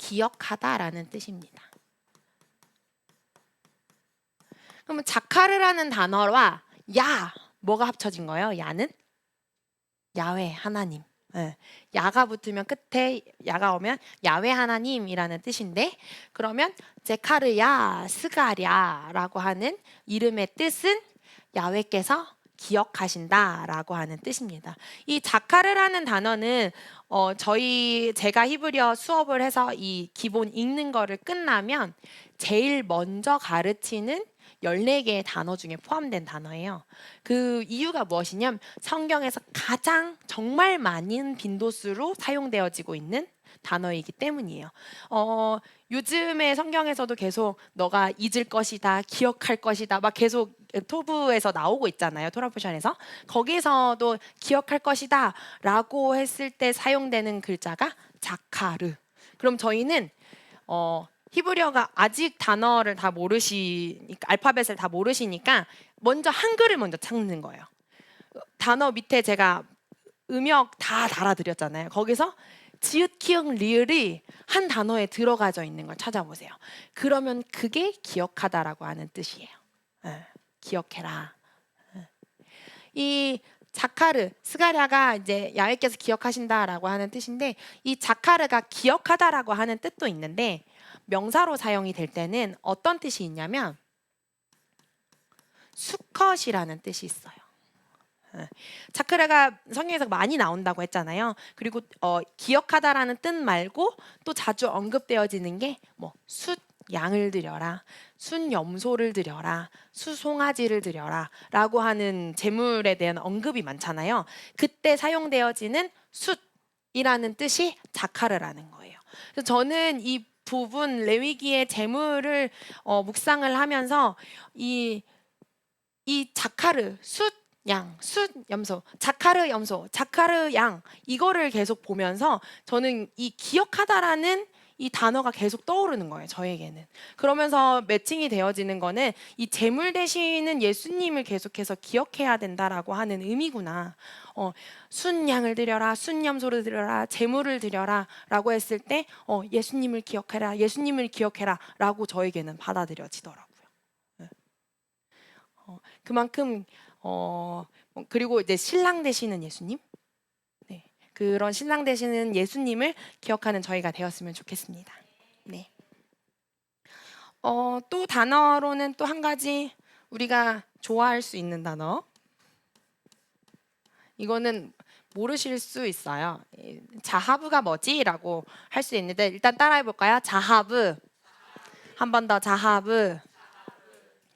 기억하다라는 뜻입니다. 그러면 자카르라는 단어와 야 뭐가 합쳐진 거예요? 야는 야훼 하나님. 예, 야가 붙으면 끝에 야가 오면 야훼 하나님이라는 뜻인데, 그러면 제카르야 스가랴라고 하는 이름의 뜻은 야훼께서 기억하신다라고 하는 뜻입니다. 이 자카르라는 단어는 제가 히브리어 수업을 해서 이 기본 읽는 거를 끝나면 제일 먼저 가르치는 14개의 단어 중에 포함된 단어예요. 그 이유가 무엇이냐면 성경에서 가장 정말 많은 빈도수로 사용되어지고 있는 단어이기 때문이에요. 요즘에 성경에서도 계속 너가 잊을 것이다, 기억할 것이다, 막 계속 토브에서 나오고 있잖아요. 토라포션에서. 거기서도 기억할 것이다 라고 했을 때 사용되는 글자가 자카르. 그럼 저희는 히브리어가 아직 단어를 다 모르시니까, 알파벳을 다 모르시니까 먼저 한글을 먼저 찾는 거예요. 단어 밑에 제가 음역 다 달아드렸잖아요. 거기서 지읒, 키읔, 리을이 한 단어에 들어가져 있는 걸 찾아보세요. 그러면 그게 기억하다라고 하는 뜻이에요. 기억해라. 이 자카르, 스가랴가 이제 야훼께서 기억하신다라고 하는 뜻인데, 이 자카르가 기억하다라고 하는 뜻도 있는데 명사로 사용이 될 때는 어떤 뜻이 있냐면 수컷이라는 뜻이 있어요. 자카르가 성경에서 많이 나온다고 했잖아요. 그리고 기억하다라는 뜻 말고 또 자주 언급되어지는 게 뭐 숫 양을 드려라, 순 염소를 드려라, 수송아지를 드려라 라고 하는 제물에 대한 언급이 많잖아요. 그때 사용되어지는 숫이라는 뜻이 자카르라는 거예요. 그래서 저는 이 부분 레위기의 제물을 묵상을 하면서 이 자카르 숫 양, 숫 염소, 자카르 염소, 자카르 양, 이거를 계속 보면서 저는 이 기억하다라는 이 단어가 계속 떠오르는 거예요, 저에게는. 그러면서 매칭이 되어지는 거는 이 제물 되시는 예수님을 계속해서 기억해야 된다라고 하는 의미구나. 순 양을 드려라, 순 염소를 드려라, 제물을 드려라 라고 했을 때 예수님을 기억해라, 예수님을 기억해라 라고 저에게는 받아들여지더라고요. 그만큼 그리고 이제 신랑 되시는 예수님, 네, 그런 신랑 되시는 예수님을 기억하는 저희가 되었으면 좋겠습니다. 네. 또 단어로는 또 한 가지 우리가 좋아할 수 있는 단어, 이거는 모르실 수 있어요. 자하브가 뭐지?라고 할 수 있는데 일단 따라해 볼까요? 자하브. 한 번 더 자하브.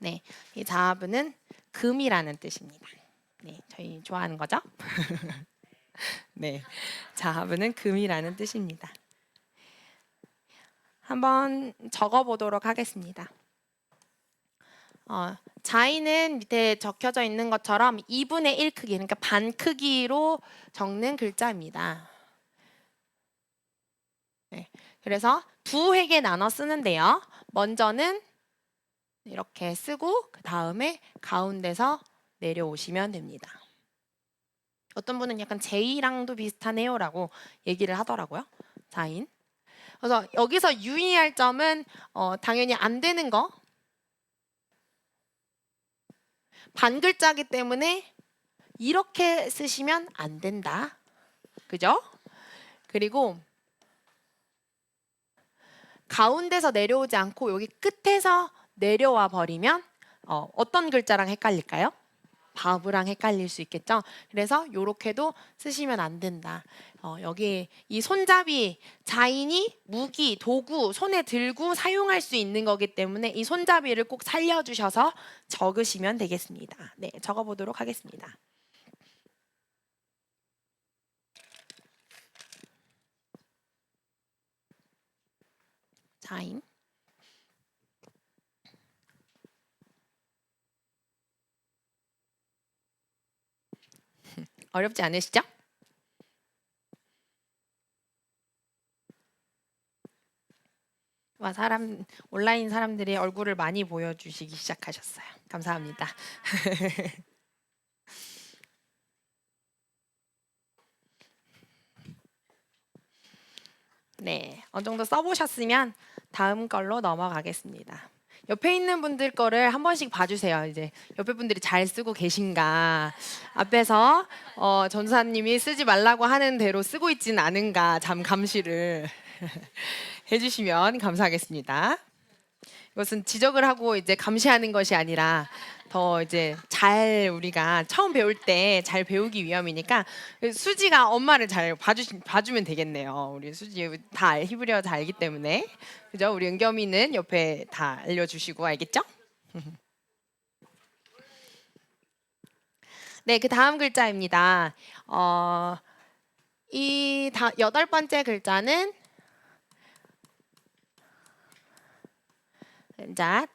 네, 이 자하브는 금이라는 뜻입니다. 네, 저희 좋아하는 거죠? 네, 자하브는 금이라는 뜻입니다. 한번 적어보도록 하겠습니다. 자인은 밑에 적혀져 있는 것처럼 2분의 1 크기, 그러니까 반 크기로 적는 글자입니다. 네, 그래서 두 획에 나눠 쓰는데요. 먼저는 이렇게 쓰고 그 다음에 가운데서 내려오시면 됩니다. 어떤 분은 약간 제이랑도 비슷하네요 라고 얘기를 하더라고요. 자인. 그래서 여기서 유의할 점은 당연히 안 되는 거, 반글자기 때문에 이렇게 쓰시면 안 된다. 그죠? 그리고 가운데서 내려오지 않고 여기 끝에서 내려와 버리면 어떤 글자랑 헷갈릴까요? 바브랑 헷갈릴 수 있겠죠. 그래서 이렇게도 쓰시면 안 된다. 여기 이 손잡이, 자인이 무기, 도구 손에 들고 사용할 수 있는 거기 때문에 이 손잡이를 꼭 살려주셔서 적으시면 되겠습니다. 네, 적어보도록 하겠습니다. 자인. 어렵지 않으시죠? 와, 온라인 사람들이 얼굴을 많이 보여주시기 시작하셨어요. 감사합니다. 네, 어느 정도 써보셨으면 다음 걸로 넘어가겠습니다. 옆에 있는 분들 거를 한 번씩 봐주세요. 이제 옆에 분들이 잘 쓰고 계신가, 앞에서 전사님이 쓰지 말라고 하는 대로 쓰고 있지는 않은가 잠 감시를 해주시면 감사하겠습니다. 이것은 지적을 하고 이제 감시하는 것이 아니라 더 이제 잘 우리가 처음 배울 때 잘 배우기 위함이니까 수지가 엄마를 잘 봐주면 되겠네요. 우리 수지 히브리어 다 알기 때문에 그죠? 우리 은겸이는 옆에 다 알려주시고 알겠죠? 네, 그 다음 글자입니다. 여덟 번째 글자는 자,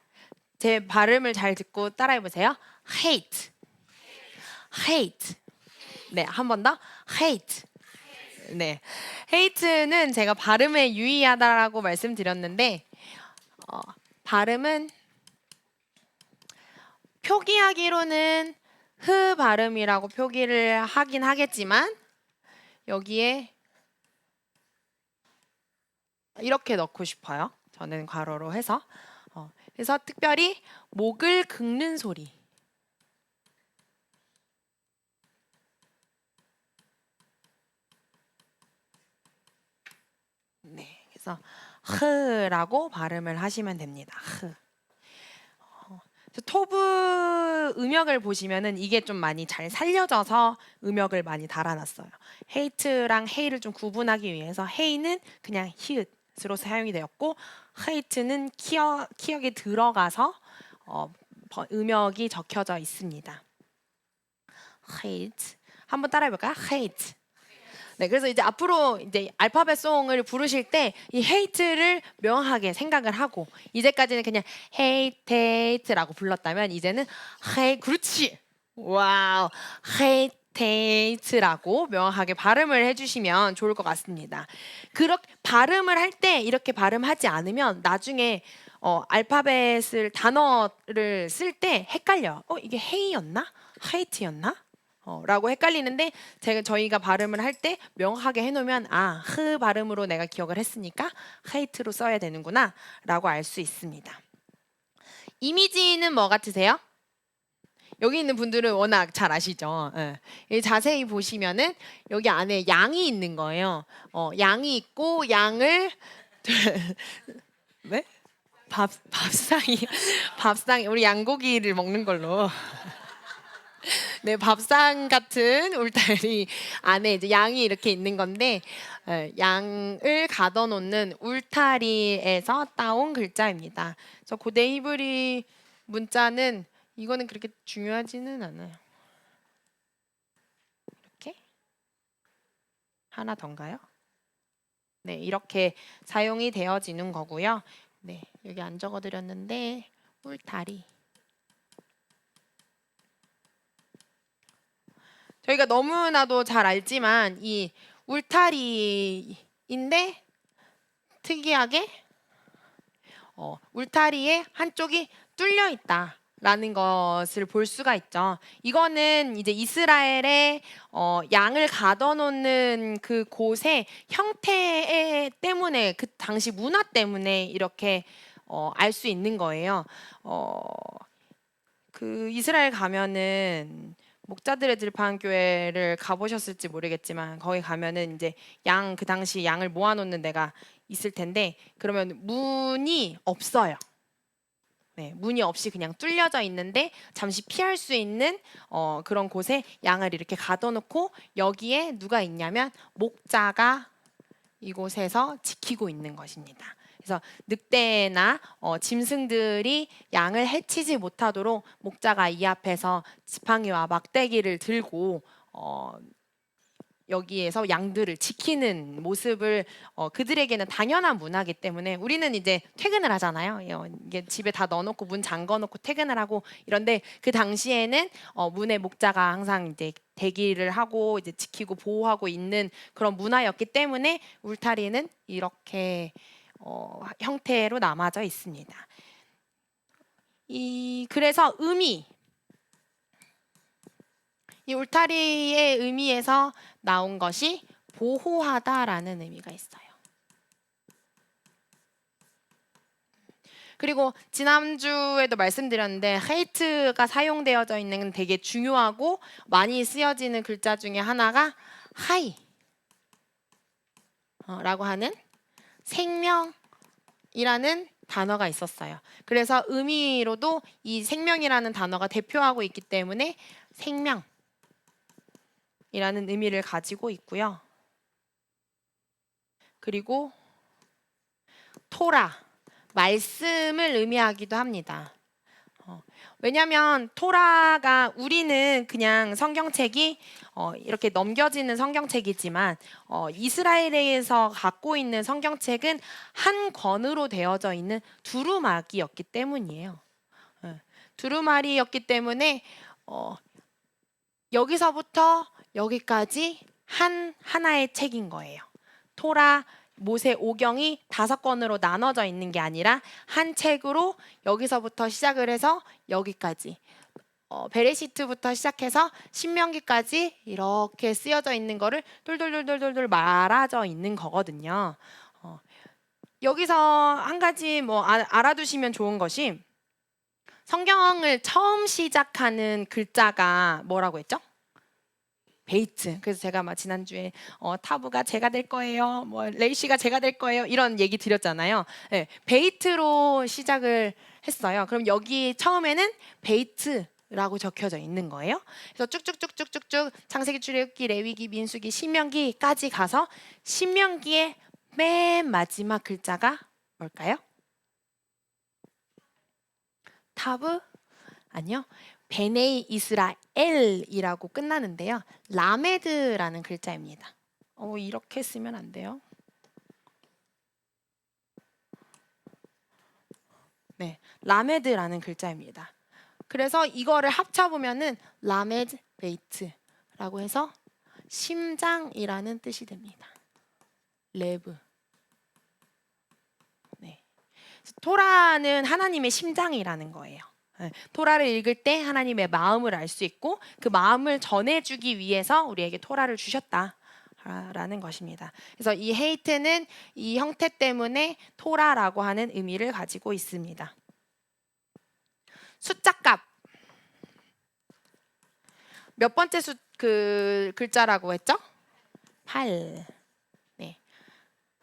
제 발음을 잘 듣고 따라해 보세요. hate, hate. 네, 한 번 더. hate. 네, hate는 제가 발음에 유의하다라고 말씀드렸는데 발음은 표기하기로는 흐 발음이라고 표기를 하긴 하겠지만 여기에 이렇게 넣고 싶어요. 저는 괄호로 해서 그래서 특별히 목을 긁는 소리. 네, 그래서 흐라고 발음을 하시면 됩니다. 흐. 토브 음역을 보시면은 이게 좀 많이 잘 살려져서 음역을 많이 달아놨어요. 헤이트랑 헤이를 좀 구분하기 위해서 헤이는 그냥 히읗으로 사용이 되었고 헤이트는 키역이 들어가서 음역이 적혀져 있습니다. 헤이트 한번 따라해볼까요? 헤이트. 네, 그래서 이제 앞으로 이제 알파벳 송을 부르실 때 이 헤이트를 명확하게 생각을 하고 이제까지는 그냥 헤이트 헤이트라고 불렀다면 이제는 그렇지 와우 헤이트라고 명확하게 발음을 해주시면 좋을 것 같습니다. 그렇게 발음을 할 때 이렇게 발음하지 않으면 나중에 알파벳을 단어를 쓸 때 헷갈려. 이게 헤이였나? 헤이트였나? 라고 헷갈리는데 저희가 발음을 할 때 명확하게 해놓으면 흐 발음으로 내가 기억을 했으니까 헤이트로 써야 되는구나 라고 알 수 있습니다. 이미지는 뭐 같으세요? 여기 있는 분들은 워낙 잘 아시죠? 예. 자세히 보시면은 여기 안에 양이 있는 거예요. 양이 있고 양을 네? 밥상이 우리 양고기를 먹는 걸로 네, 밥상 같은 울타리 안에 이제 양이 이렇게 있는 건데 양을 가둬놓는 울타리에서 따온 글자입니다. 그래서 고대 히브리 문자는 이거는 그렇게 중요하지는 않아요. 이렇게 하나 더인가요? 네, 이렇게 사용이 되어지는 거고요. 네, 여기 안 적어드렸는데 울타리. 저희가 너무나도 잘 알지만 이 울타리인데 특이하게 울타리의 한쪽이 뚫려 있다라는 것을 볼 수가 있죠. 이거는 이제 이스라엘의 양을 가둬놓는 그 곳의 형태 때문에 그 당시 문화 때문에 이렇게 알 수 있는 거예요. 그 이스라엘 가면은 목자들의 들판 교회를 가보셨을지 모르겠지만 거기 가면은 이제 그 당시 양을 모아놓는 데가 있을 텐데 그러면 문이 없어요. 네, 문이 없이 그냥 뚫려져 있는데 잠시 피할 수 있는 그런 곳에 양을 이렇게 가둬놓고 여기에 누가 있냐면 목자가 이곳에서 지키고 있는 것입니다. 그래서 늑대나 짐승들이 양을 해치지 못하도록 목자가 이 앞에서 지팡이와 막대기를 들고 여기에서 양들을 지키는 모습을 그들에게는 당연한 문화이기 때문에 우리는 이제 퇴근을 하잖아요. 이게 집에 다 넣어놓고 문 잠궈놓고 퇴근을 하고 이런데 그 당시에는 문에 목자가 항상 이제 대기를 하고 이제 지키고 보호하고 있는 그런 문화였기 때문에 울타리는 이렇게 형태로 남아져 있습니다. 그래서 이 울타리의 의미에서 나온 것이 보호하다라는 의미가 있어요. 그리고 지난주에도 말씀드렸는데 hate가 사용되어져 있는 되게 중요하고 많이 쓰여지는 글자 중에 하나가 hi 라고 하는 생명이라는 단어가 있었어요. 그래서 의미로도 이 생명이라는 단어가 대표하고 있기 때문에 생명이라는 의미를 가지고 있고요. 그리고 토라, 말씀을 의미하기도 합니다. 왜냐하면 토라가 우리는 그냥 성경책이 이렇게 넘겨지는 성경책이지만 이스라엘에서 갖고 있는 성경책은 한 권으로 되어져 있는 두루마기였기 때문이에요. 두루마리였기 때문에 여기서부터 여기까지 하나의 책인 거예요. 토라, 모세 오경이 5권으로 나눠져 있는 게 아니라 한 책으로 여기서부터 시작을 해서 여기까지 베레시트부터 시작해서 신명기까지 이렇게 쓰여져 있는 거를 돌돌돌돌돌 말아져 있는 거거든요. 여기서 한 가지 뭐 알아두시면 좋은 것이 성경을 처음 시작하는 글자가 뭐라고 했죠? 베이트. 그래서 제가 막 지난주에 타부가 제가 될 거예요. 뭐 레이시가 제가 될 거예요. 이런 얘기 드렸잖아요. 네, 베이트로 시작을 했어요. 그럼 여기 처음에는 베이트라고 적혀져 있는 거예요. 그래서 쭉쭉쭉쭉쭉쭉 창세기, 출애굽기, 레위기, 민수기, 신명기까지 가서 신명기의 맨 마지막 글자가 뭘까요? 타브? 아니요. 베네이 이스라엘이라고 끝나는데요. 라메드라는 글자입니다. 이렇게 쓰면 안 돼요. 네, 라메드라는 글자입니다. 그래서 이거를 합쳐보면은 라메드 베이트라고 해서 심장이라는 뜻이 됩니다. 레브. 네. 토라는 하나님의 심장이라는 거예요. 토라를 읽을 때 하나님의 마음을 알 수 있고 그 마음을 전해주기 위해서 우리에게 토라를 주셨다라는 것입니다. 그래서 이 헤이트는 이 형태 때문에 토라라고 하는 의미를 가지고 있습니다. 숫자값 몇 번째 글자라고 했죠? 8. 네.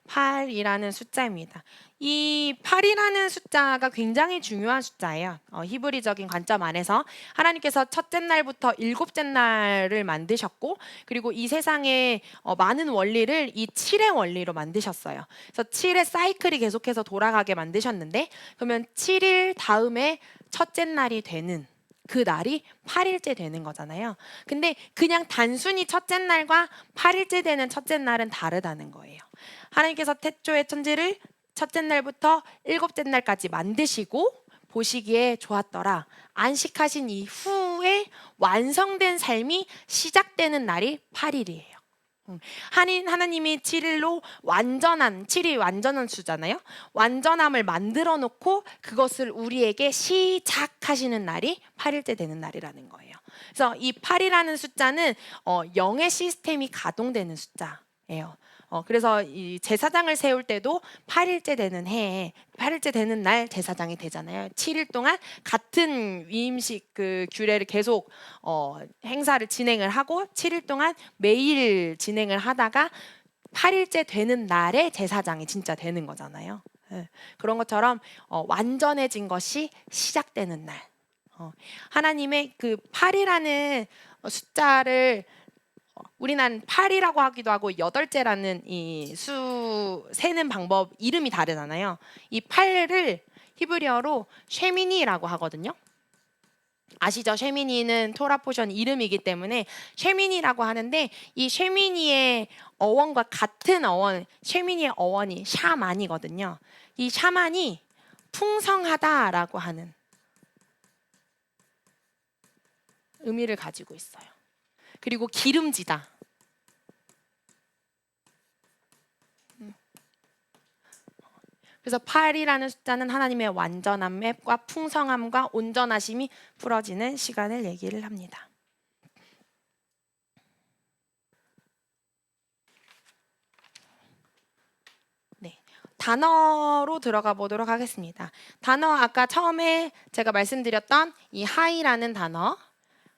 8이라는 숫자입니다. 이 8이라는 숫자가 굉장히 중요한 숫자예요. 히브리적인 관점 안에서 하나님께서 첫째 날부터 일곱째 날을 만드셨고 그리고 이 세상에 많은 원리를 이 7의 원리로 만드셨어요. 그래서 7의 사이클이 계속해서 돌아가게 만드셨는데 그러면 7일 다음에 첫째 날이 되는 그 날이 8일째 되는 거잖아요. 근데 그냥 단순히 첫째 날과 8일째 되는 첫째 날은 다르다는 거예요. 하나님께서 태초의 천지를 첫째 날부터 일곱째 날까지 만드시고 보시기에 좋았더라. 안식하신 이후에 완성된 삶이 시작되는 날이 8일이에요. 하나님이 7일로 7이 완전한 수잖아요. 완전함을 만들어 놓고 그것을 우리에게 시작하시는 날이 8일째 되는 날이라는 거예요. 그래서 이 8이라는 숫자는 영의 시스템이 가동되는 숫자예요. 그래서 이 제사장을 세울 때도 8일째 되는 해에 8일째 되는 날 제사장이 되잖아요. 7일 동안 같은 위임식 그 규례를 계속 행사를 진행을 하고 7일 동안 매일 진행을 하다가 8일째 되는 날에 제사장이 진짜 되는 거잖아요. 그런 것처럼 완전해진 것이 시작되는 날. 하나님의 그 8이라는 숫자를 우리는 8이라고 하기도 하고 8째라는 이 수 세는 방법 이름이 다르잖아요. 이 8을 히브리어로 쉐미니라고 하거든요. 아시죠? 쉐미니는 토라 포션 이름이기 때문에 쉐미니라고 하는데 이 쉐미니의 어원과 같은 어원, 쉐미니의 어원이 샤만이거든요. 이 샤만이 풍성하다라고 하는 의미를 가지고 있어요. 그리고 기름지다. 그래서 8이라는 숫자는 하나님의 완전함과 풍성함과 온전하심이 풀어지는 시간을 얘기를 합니다. 네, 단어로 들어가 보도록 하겠습니다. 단어 아까 처음에 제가 말씀드렸던 이 하이라는 단어,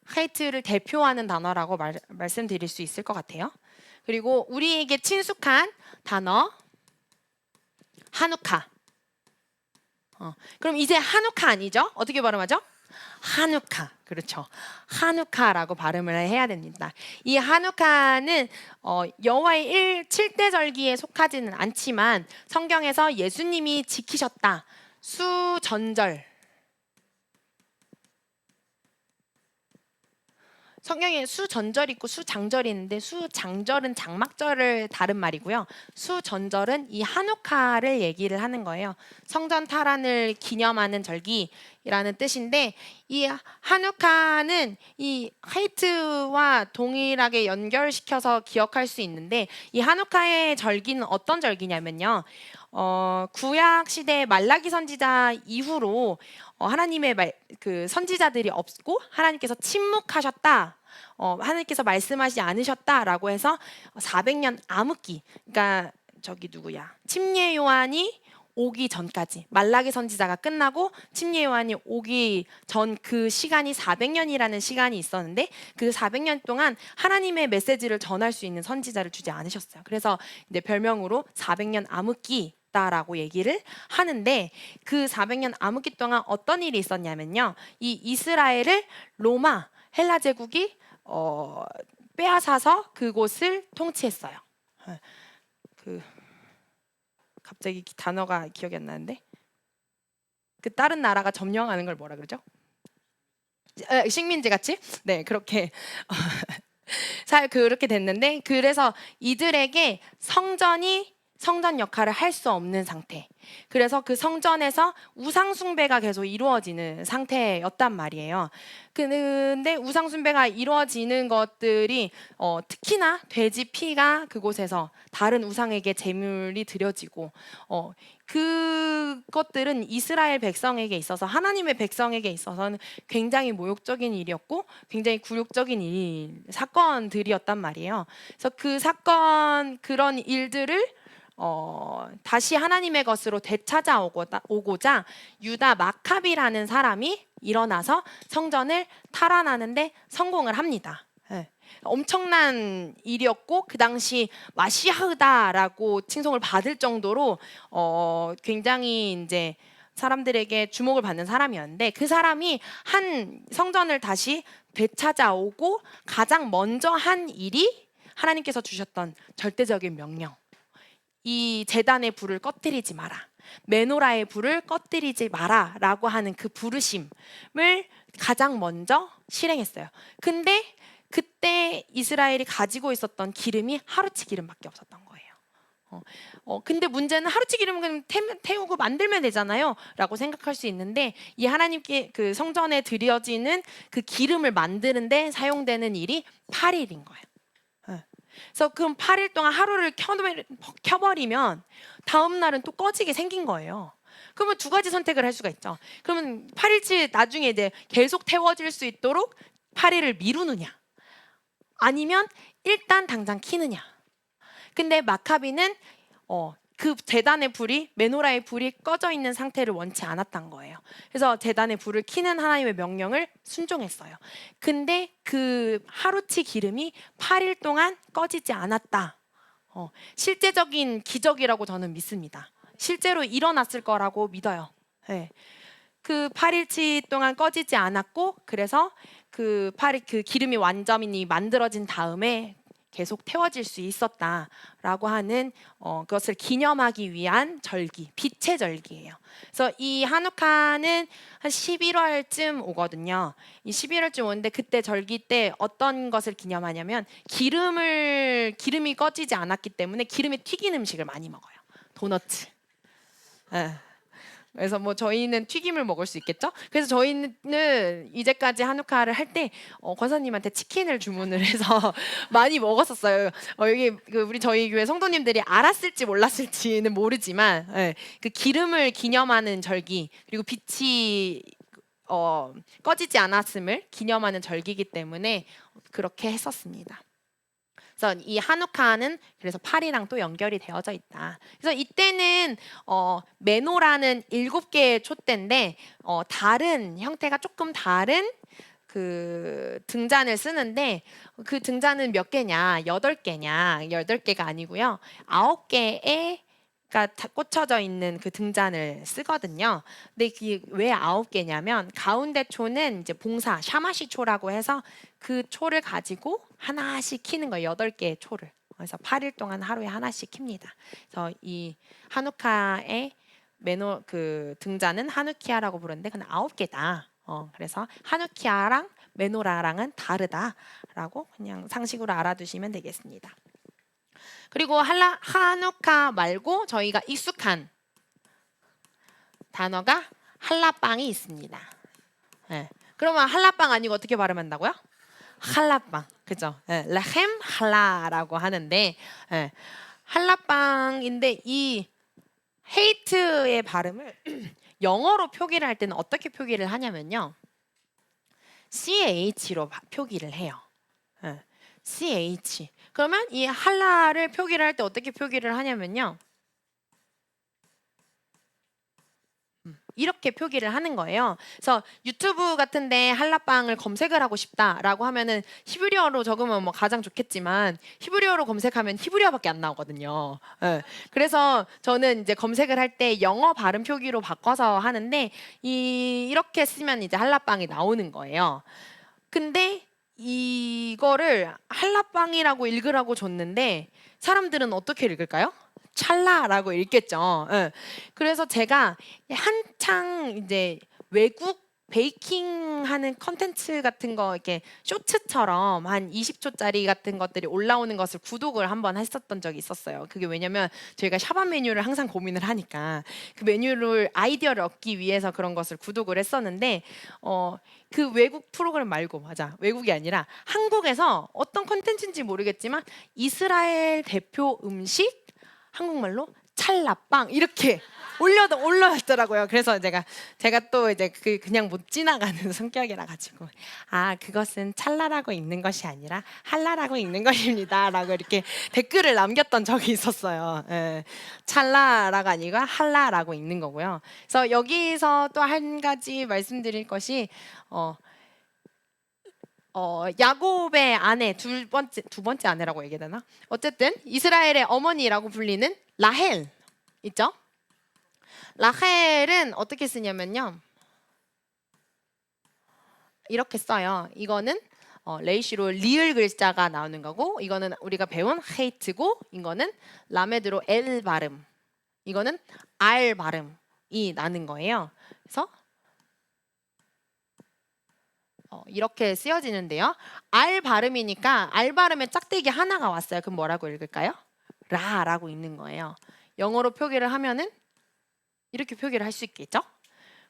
하이트를 대표하는 단어라고 말씀드릴 수 있을 것 같아요. 그리고 우리에게 친숙한 단어 하누카. 그럼 이제 하누카 아니죠? 어떻게 발음하죠? 하누카. 그렇죠. 하누카라고 발음을 해야 됩니다. 이 하누카는 여호와의 7대 절기에 속하지는 않지만 성경에서 예수님이 지키셨다. 수전절. 성경에 수전절 있고 수장절이 있는데 수장절은 장막절을 다른 말이고요. 수전절은 이 하누카를 얘기를 하는 거예요. 성전 탈환을 기념하는 절기라는 뜻인데 이 하누카는 이 하이트와 동일하게 연결시켜서 기억할 수 있는데 이 하누카의 절기는 어떤 절기냐면요. 구약 시대 말라기 선지자 이후로 하나님의 그 선지자들이 없고 하나님께서 침묵하셨다. 하나님께서 말씀하시지 않으셨다라고 해서 400년 암흑기. 그러니까 저기 누구야? 침례 요한이 오기 전까지 말라기 선지자가 끝나고 침례 요한이 오기 전 그 시간이 400년이라는 시간이 있었는데 그 400년 동안 하나님의 메시지를 전할 수 있는 선지자를 주지 않으셨어요. 그래서 이제 별명으로 400년 암흑기 라고 얘기를 하는데 그 400년 암흑기 동안 어떤 일이 있었냐면요. 이 이스라엘을 로마 헬라 제국이 빼앗아서 그곳을 통치했어요. 갑자기 단어가 기억이 안 나는데 그 다른 나라가 점령하는 걸 뭐라 그러죠? 식민지 같이? 네, 그렇게 그렇게 됐는데 그래서 이들에게 성전 역할을 할 수 없는 상태. 그래서 그 성전에서 우상 숭배가 계속 이루어지는 상태였단 말이에요. 근데 우상 숭배가 이루어지는 것들이 특히나 돼지 피가 그곳에서 다른 우상에게 제물이 드려지고 그것들은 이스라엘 백성에게 있어서 하나님의 백성에게 있어서는 굉장히 모욕적인 일이었고 굉장히 굴욕적인 사건들이었단 말이에요. 그래서 그 사건 그런 일들을 다시 하나님의 것으로 되찾아오고자 유다 마카비라는 사람이 일어나서 성전을 탈환하는데 성공을 합니다. 네. 엄청난 일이었고 그 당시 마시아흐다라고 칭송을 받을 정도로 굉장히 이제 사람들에게 주목을 받는 사람이었는데 그 사람이 한 성전을 다시 되찾아오고 가장 먼저 한 일이 하나님께서 주셨던 절대적인 명령. 이 제단의 불을 꺼뜨리지 마라. 메노라의 불을 꺼뜨리지 마라 라고 하는 그 부르심을 가장 먼저 실행했어요. 근데 그때 이스라엘이 가지고 있었던 기름이 하루치 기름밖에 없었던 거예요. 근데 문제는 하루치 기름은 태우고 만들면 되잖아요 라고 생각할 수 있는데 이 하나님께 그 성전에 드려지는 그 기름을 만드는데 사용되는 일이 8일인 거예요. 그래서 그럼 8일 동안 하루를 켜버리면 다음 날은 또 꺼지게 생긴 거예요. 그러면 두 가지 선택을 할 수가 있죠. 그러면 8일치 나중에 이제 계속 태워질 수 있도록 8일을 미루느냐 아니면 일단 당장 키느냐. 근데 마카비는 그 제단의 불이 메노라의 불이 꺼져 있는 상태를 원치 않았던 거예요. 그래서 제단의 불을 켜는 하나님의 명령을 순종했어요. 근데 그 하루치 기름이 8일 동안 꺼지지 않았다. 실제적인 기적이라고 저는 믿습니다. 실제로 일어났을 거라고 믿어요. 네. 그 8일치 동안 꺼지지 않았고 그래서 그 기름이 완전히 만들어진 다음에 계속 태워질 수 있었다라고 하는 그것을 기념하기 위한 절기, 빛의 절기예요. 그래서 이 하누카는 한 11월쯤 오거든요. 이 11월쯤 오는데 그때 절기 때 어떤 것을 기념하냐면 기름이 꺼지지 않았기 때문에 기름에 튀긴 음식을 많이 먹어요. 도너츠. 그래서 뭐 저희는 튀김을 먹을 수 있겠죠? 그래서 저희는 이제까지 한우카를 할 때 권사님한테 치킨을 주문을 해서 많이 먹었었어요. 여기 저희 교회 성도님들이 알았을지 몰랐을지는 모르지만 그 기름을 기념하는 절기 그리고 빛이 꺼지지 않았음을 기념하는 절기이기 때문에 그렇게 했었습니다. 그래서 이 하누카는 그래서 8이랑 또 연결이 되어져 있다. 그래서 이때는 메노라는 7개의 촛대인데 다른 형태가 조금 다른 그 등잔을 쓰는데 그 등잔은 몇 개냐? 8개냐? 8개가 아니고요. 9개의 가 꽂혀져 있는 그 등잔을 쓰거든요. 근데 그게 왜 9개냐면 가운데 초는 이제 봉사 샤마시 초라고 해서 그 초를 가지고 하나씩 키는 거예요. 8개의 초를. 그래서 8일 동안 하루에 하나씩 킵니다. 그래서 이 하누카의 메노 그 등잔은 하누키아라고 부르는데 그건 9개다. 그래서 하누키아랑 메노라랑은 다르다라고 그냥 상식으로 알아두시면 되겠습니다. 그리고 하누카 말고 저희가 익숙한 단어가 할라빵이 있습니다. 네. 그러면 할라빵 아니고 어떻게 발음한다고요? 할라빵, 그죠? 네. 레헴 할라라고 하는데 네. 할라빵인데 이 헤이트의 발음을 영어로 표기를 할 때는 어떻게 표기를 하냐면요. CH로 표기를 해요. 네. CH. 그러면 이 할라를 표기를 할 때 어떻게 표기를 하냐면요. 이렇게 표기를 하는 거예요. 그래서 유튜브 같은데 할라빵을 검색을 하고 싶다라고 하면은 히브리어로 적으면 뭐 가장 좋겠지만 히브리어로 검색하면 히브리어밖에 안 나오거든요. 네. 그래서 저는 이제 검색을 할 때 영어 발음 표기로 바꿔서 하는데 이렇게 쓰면 이제 할라빵이 나오는 거예요. 근데 이거를 할라빵이라고 읽으라고 줬는데 사람들은 어떻게 읽을까요? 찰나라고 읽겠죠. 예. 그래서 제가 한창 이제 외국 베이킹 하는 컨텐츠 같은 거 이렇게 쇼츠처럼 한 20초짜리 같은 것들이 올라오는 것을 구독을 한번 했었던 적이 있었어요. 그게 왜냐면 저희가 샤방 메뉴를 항상 고민을 하니까 그 메뉴를 아이디어를 얻기 위해서 그런 것을 구독을 했었는데 그 외국 프로그램 말고 맞아. 외국이 아니라 한국에서 어떤 컨텐츠인지 모르겠지만 이스라엘 대표 음식 한국말로 찰나빵 이렇게 올려놨더라고요. 그래서 제가 또 이제 그냥 못 지나가는 성격이라 가지고 그것은 찰나라고 읽는 것이 아니라 할라라고 읽는 것입니다라고 이렇게 댓글을 남겼던 적이 있었어요. 예, 찰나라가 아니고 할라라고 읽는 거고요. 그래서 여기서 또 한 가지 말씀드릴 것이 야곱의 아내 두 번째 아내라고 얘기해야 되나? 어쨌든 이스라엘의 어머니라고 불리는 라헬 있죠? 라헬은 어떻게 쓰냐면요. 이렇게 써요. 이거는 레이시로 리을 글자가 나오는 거고 이거는 우리가 배운 헤이트고 이거는 라메드로 L 발음 이거는 R 발음이 나는 거예요. 그래서 이렇게 쓰여지는데요. R 발음이니까 R 발음에 짝대기 하나가 왔어요. 그럼 뭐라고 읽을까요? 라라고 읽는 거예요. 영어로 표기를 하면은 이렇게 표기를 할 수 있겠죠?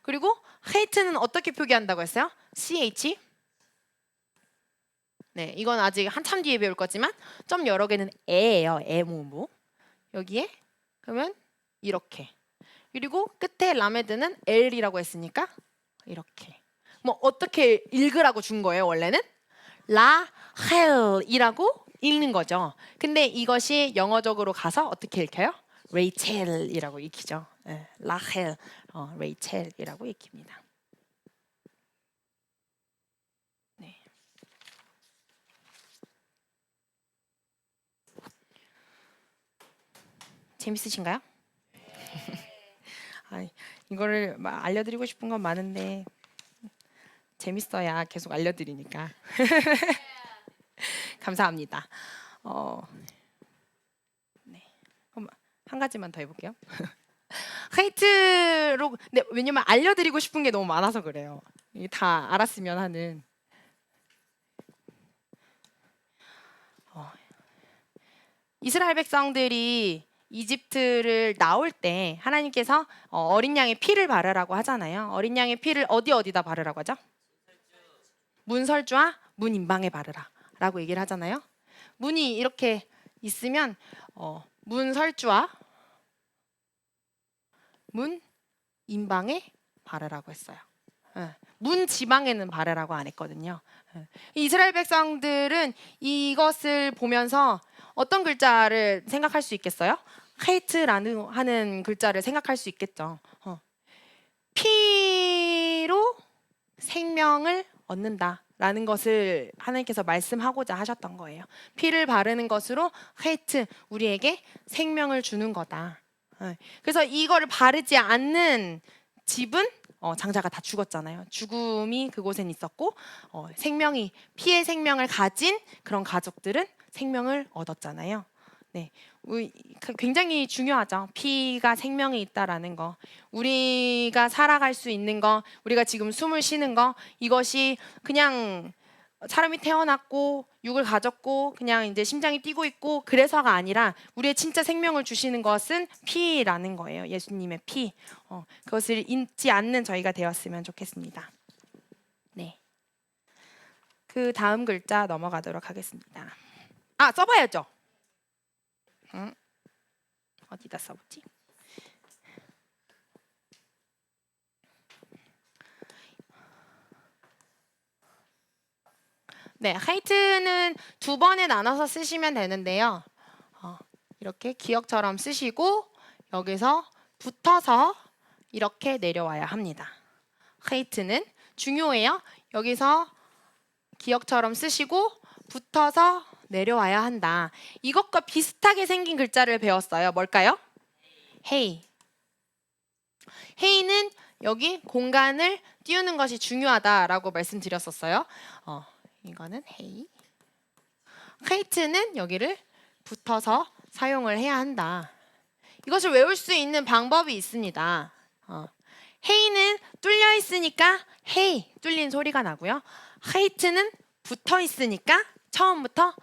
그리고 hate는 어떻게 표기한다고 했어요? CH. 네, 이건 아직 한참 뒤에 배울 거지만 점 여러 개는 에예요. 에 모모. 여기에 그러면 이렇게. 그리고 끝에 라메드는 L이라고 했으니까 이렇게. 뭐 어떻게 읽으라고 준 거예요, 원래는? 라헬이라고 읽는 거죠. 근데 이것이 영어적으로 가서 어떻게 읽혀요? 레이첼이라고 읽히죠. 네, 라헬, 레이첼이라고 읽힙니다. 네. 재밌으신가요? 이거를 막 알려드리고 싶은 건 많은데 재밌어야 계속 알려드리니까 감사합니다. 네. 그럼 한 가지만 더 해볼게요. 헤이트로 근데 왜냐면 알려드리고 싶은 게 너무 많아서 그래요. 다 알았으면 하는. 이스라엘 백성들이 이집트를 나올 때 하나님께서 어린 양의 피를 바르라고 하잖아요. 어린 양의 피를 어디다 바르라고 하죠? 문설주와 문 임방에 바르라라고 얘기를 하잖아요. 문이 이렇게 있으면 문설주와 문 임방에 바르라고 했어요. 문 지방에는 바르라고 안 했거든요. 이스라엘 백성들은 이것을 보면서 어떤 글자를 생각할 수 있겠어요? 헤이트라는 하는 글자를 생각할 수 있겠죠. 피로 생명을 얻는다라는 것을 하나님께서 말씀하고자 하셨던 거예요. 피를 바르는 것으로 헤이트, 우리에게 생명을 주는 거다. 그래서 이거를 바르지 않는 집은 장자가 다 죽었잖아요. 죽음이 그곳엔 있었고 생명이 피의 생명을 가진 그런 가족들은 생명을 얻었잖아요. 네, 굉장히 중요하죠. 피가 생명이 있다라는 거, 우리가 살아갈 수 있는 거, 우리가 지금 숨을 쉬는 거, 이것이 그냥 사람이 태어났고 육을 가졌고 그냥 이제 심장이 뛰고 있고 그래서가 아니라 우리의 진짜 생명을 주시는 것은 피라는 거예요. 예수님의 피. 그것을 잊지 않는 저희가 되었으면 좋겠습니다. 네. 그 다음 글자 넘어가도록 하겠습니다. 써봐야죠. 어디다 써보지? 네, 하이트는 두 번에 나눠서 쓰시면 되는데요. 이렇게 기역처럼 쓰시고 여기서 붙어서 이렇게 내려와야 합니다. 하이트는 중요해요. 여기서 기역처럼 쓰시고 붙어서 내려와야 한다. 이것과 비슷하게 생긴 글자를 배웠어요. 뭘까요? 헤이. 헤이는 여기 공간을 띄우는 것이 중요하다라고 말씀드렸었어요. 이거는 헤이. 헤이트는 여기를 붙어서 사용을 해야 한다. 이것을 외울 수 있는 방법이 있습니다. 헤이는 뚫려 있으니까 헤이 뚫린 소리가 나고요. 헤이트는 붙어 있으니까 처음부터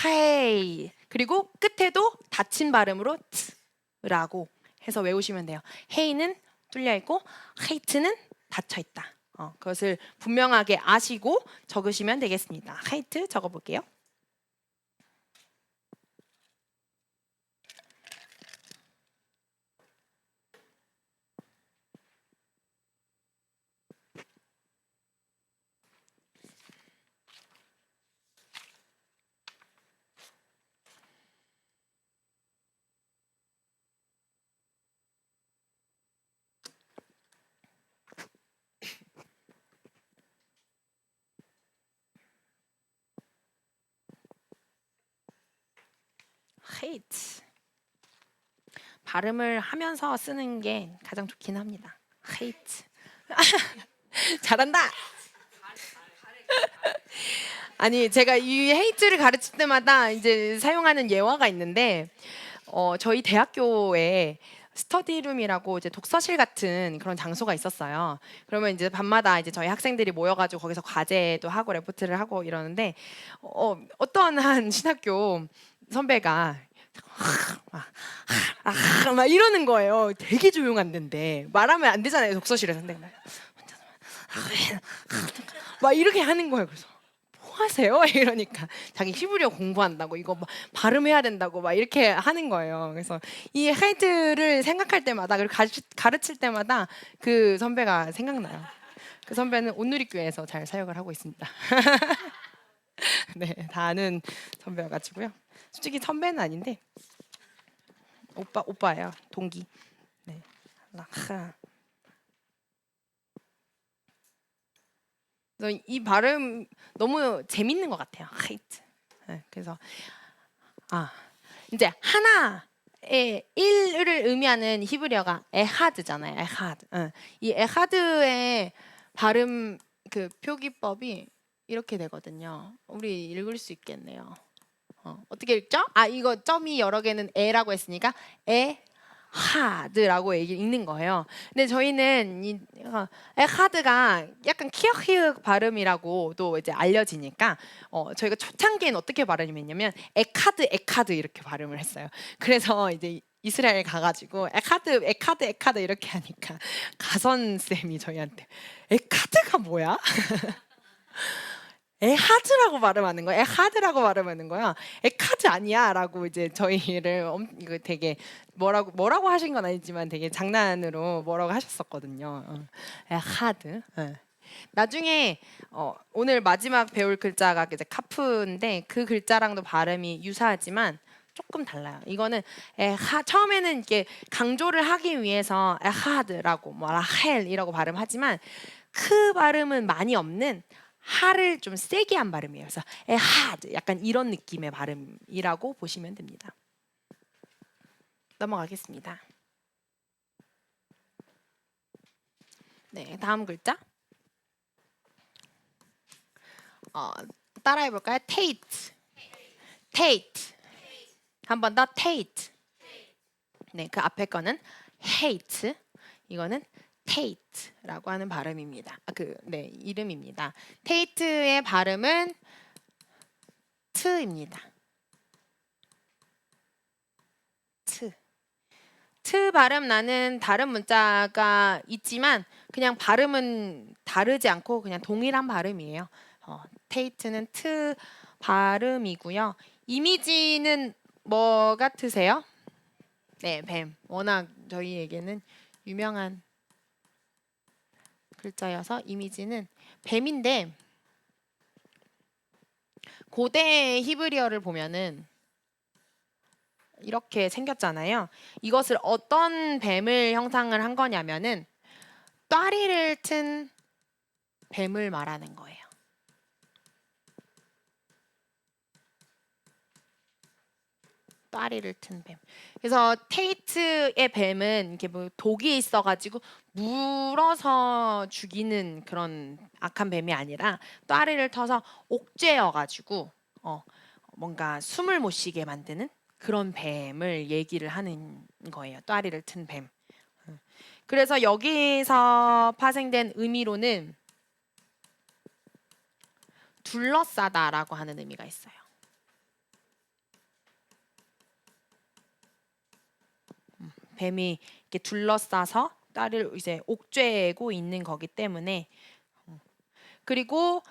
헤이, 그리고 끝에도 닫힌 발음으로 트라고 해서 외우시면 돼요. 헤이는 뚫려 있고 헤이트는 닫혀 있다. 그것을 분명하게 아시고 적으시면 되겠습니다. 헤이트 적어볼게요. hate. 발음을 하면서 쓰는 게 가장 좋긴 합니다. hate. 잘한다. 아니, 제가 이 hate를 가르칠 때마다 이제 사용하는 예화가 있는데 저희 대학교에 스터디룸이라고 이제 독서실 같은 그런 장소가 있었어요. 그러면 이제 밤마다 이제 저희 학생들이 모여가지고 거기서 과제도 하고 레포트를 하고 이러는데 어떤 한 신학교 선배가 막 이러는 거예요. 되게 조용한 데인데 말하면 안 되잖아요. 독서실에서. 근데 막 이렇게 하는 거예요. 그래서 뭐 하세요? 이러니까 자기 히브리어 공부한다고 이거 막 발음해야 된다고 막 이렇게 하는 거예요. 그래서 이 하이트를 생각할 때마다 그리고 가르칠 때마다 그 선배가 생각나요. 그 선배는 온누리교회에서 잘 사역을 하고 있습니다. 네, 다 아는 선배여가지고요. 솔직히 선배는 아닌데 오빠예요. 동기. 네. 그래서 이 발음 너무 재밌는 것 같아요. 하이트. 네, 그래서 이제 하나의 일을 의미하는 히브리어가 에하드잖아요. 에하드. 이 에하드의 발음 그 표기법이 이렇게 되거든요. 우리 읽을 수 있겠네요. 어떻게 읽죠? 이거 점이 여러 개는 에라고 했으니까 에하드라고 읽는 거예요. 근데 저희는 이 에하드가 약간 키읔히읗 발음이라고도 이제 알려지니까 저희가 초창기엔 어떻게 발음했냐면 에카드 이렇게 발음을 했어요. 그래서 이제 이스라엘 가가지고 에카드 이렇게 하니까 가선 쌤이 저희한테 에카드가 뭐야? 에하드라고 발음하는 거야. 에하드라고 발음하는 거야. 에카드 아니야라고 이제 저희를 이거 되게 뭐라고 하신 건 아니지만 되게 장난으로 뭐라고 하셨었거든요. 에하드. 나중에 오늘 마지막 배울 글자가 이제 카프인데 그 글자랑도 발음이 유사하지만 조금 달라요. 이거는 처음에는 이게 강조를 하기 위해서 에하드라고 뭐 라헬이라고 발음하지만 크 발음은 많이 없는 하를 좀 세게 한 발음이에요. 그래서 에하드 약간 이런 느낌의 발음이라고 보시면 됩니다. 넘어가겠습니다. 네, 다음 글자. 따라해 볼까요? Tate. Tate. 한 번 더 Tate. 네, 그 앞에 거는 hate. 이거는 Tate라고 하는 발음입니다. 이름입니다. Tate의 발음은 트입니다. 트 발음 나는 다른 문자가 있지만 그냥 발음은 다르지 않고 그냥 동일한 발음이에요. 테이트는 트 발음이고요. 이미지는 뭐 같으세요? 네, 뱀. 워낙 저희에게는 유명한 글자여서 이미지는 뱀인데 고대 히브리어를 보면은 이렇게 생겼잖아요. 이것을 어떤 뱀을 형상을 한 거냐면은 ጧ리를 튼 뱀을 말하는 거예요. ጧ리를 튼 뱀. 그래서 테이트의 뱀은 이렇게 뭐 독이 있어가지고 물어서 죽이는 그런 악한 뱀이 아니라 ጧ리를 터서 옥죄어가지고 뭔가 숨을 못 쉬게 만드는 그런 뱀을 얘기를 하는 거예요. ጧ리를 튼 뱀. 그래서 여기서 파생된 의미로는 둘러싸다라고 하는 의미가 있어요. 뱀이 이렇게 둘러싸서 딸을 이제 옥죄고 있는 거기 때문에 그리고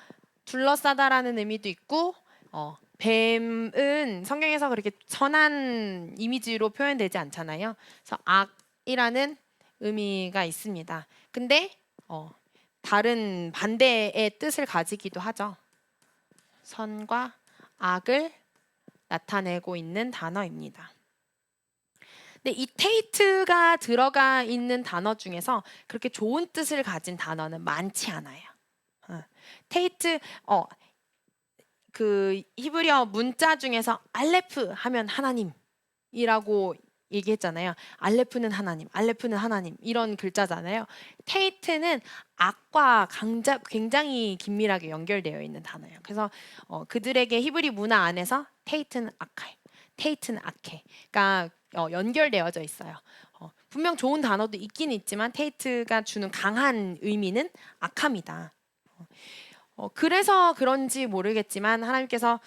둘러싸다라는 의미도 있고 뱀은 성경에서 그렇게 선한 이미지로 표현되지 않잖아요. 그래서 악이라는 의미가 있습니다. 근데 다른 반대의 뜻을 가지기도 하죠. 선과 악을 나타내고 있는 단어입니다. 근데 이 테이트가 들어가 있는 단어 중에서 그렇게 좋은 뜻을 가진 단어는 많지 않아요. 테이트 그 히브리어 문자 중에서 알레프 하면 하나님이라고 얘기했잖아요. 알레프는 하나님, 알레프는 하나님 이런 글자잖아요. 테이트는 악과 굉장히 긴밀하게 연결되어 있는 단어예요. 그래서 그들에게 히브리 문화 안에서 테이트는 악해, 테이트는 악해. 그러니까 연결되어져 있어요. 분명 좋은 단어도 있긴 있지만 테이트가 주는 강한 의미는 악함이다. 그래서 그런지 모르겠지만 하나님께서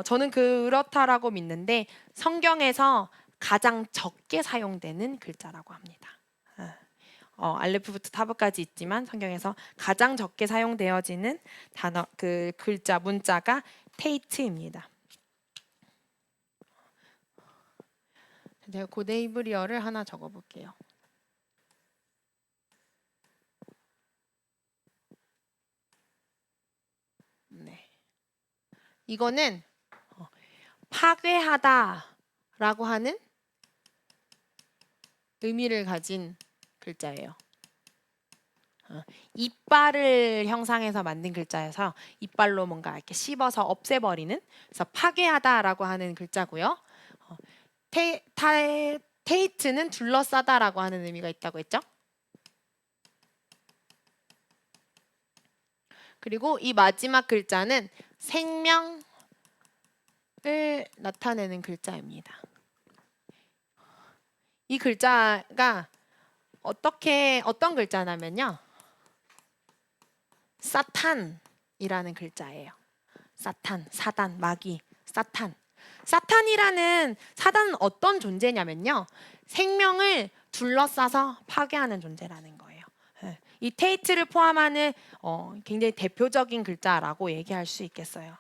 저는 그렇다라고 믿는데 성경에서 가장 적게 사용되는 글자라고 합니다. 알레프부터 타브까지 있지만 성경에서 가장 적게 사용되어지는 단어 그 글자 문자가 테이트입니다. 제가 고대 히브리어를 하나 적어볼게요. 네, 이거는 파괴하다라고 하는 의미를 가진 글자예요. 이빨을 형상해서 만든 글자여서 이빨로 뭔가 이렇게 씹어서 없애버리는 그래서 파괴하다라고 하는 글자고요. 테이트는 둘러싸다라고 하는 의미가 있다고 했죠. 그리고 이 마지막 글자는 생명을 나타내는 글자입니다. 이 글자가 어떤 글자냐면요. 사탄이라는 글자예요. 사탄, 사단, 마귀, 사탄. 사탄이라는 사단은 어떤 존재냐면요. 생명을 둘러싸서 파괴하는 존재라는 거예요. 이 테이트를 포함하는 굉장히 대표적인 글자라고 얘기할 수 있겠어요.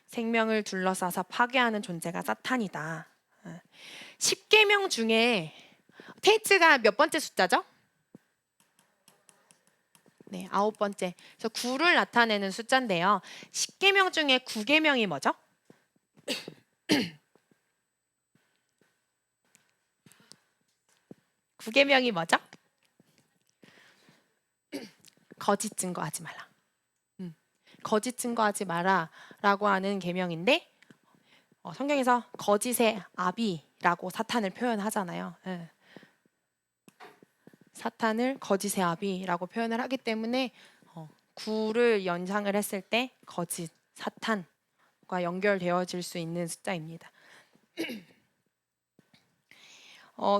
생명을 둘러싸서 파괴하는 존재가 사탄이다. 10계명 중에 테이트가 몇 번째 숫자죠? 네, 9번째. 그래서 9를 나타내는 숫자인데요. 10계명 중에 9계명이 뭐죠? 9계명이 뭐죠? 거짓 증거하지 마라. 거짓 증거하지 마라라고 하는 계명인데 성경에서 거짓의 아비라고 사탄을 표현하잖아요. 예. 사탄을 거짓의 아비라고 표현을 하기 때문에 9를 연상을 했을 때 거짓, 사탄과 연결되어질 수 있는 숫자입니다.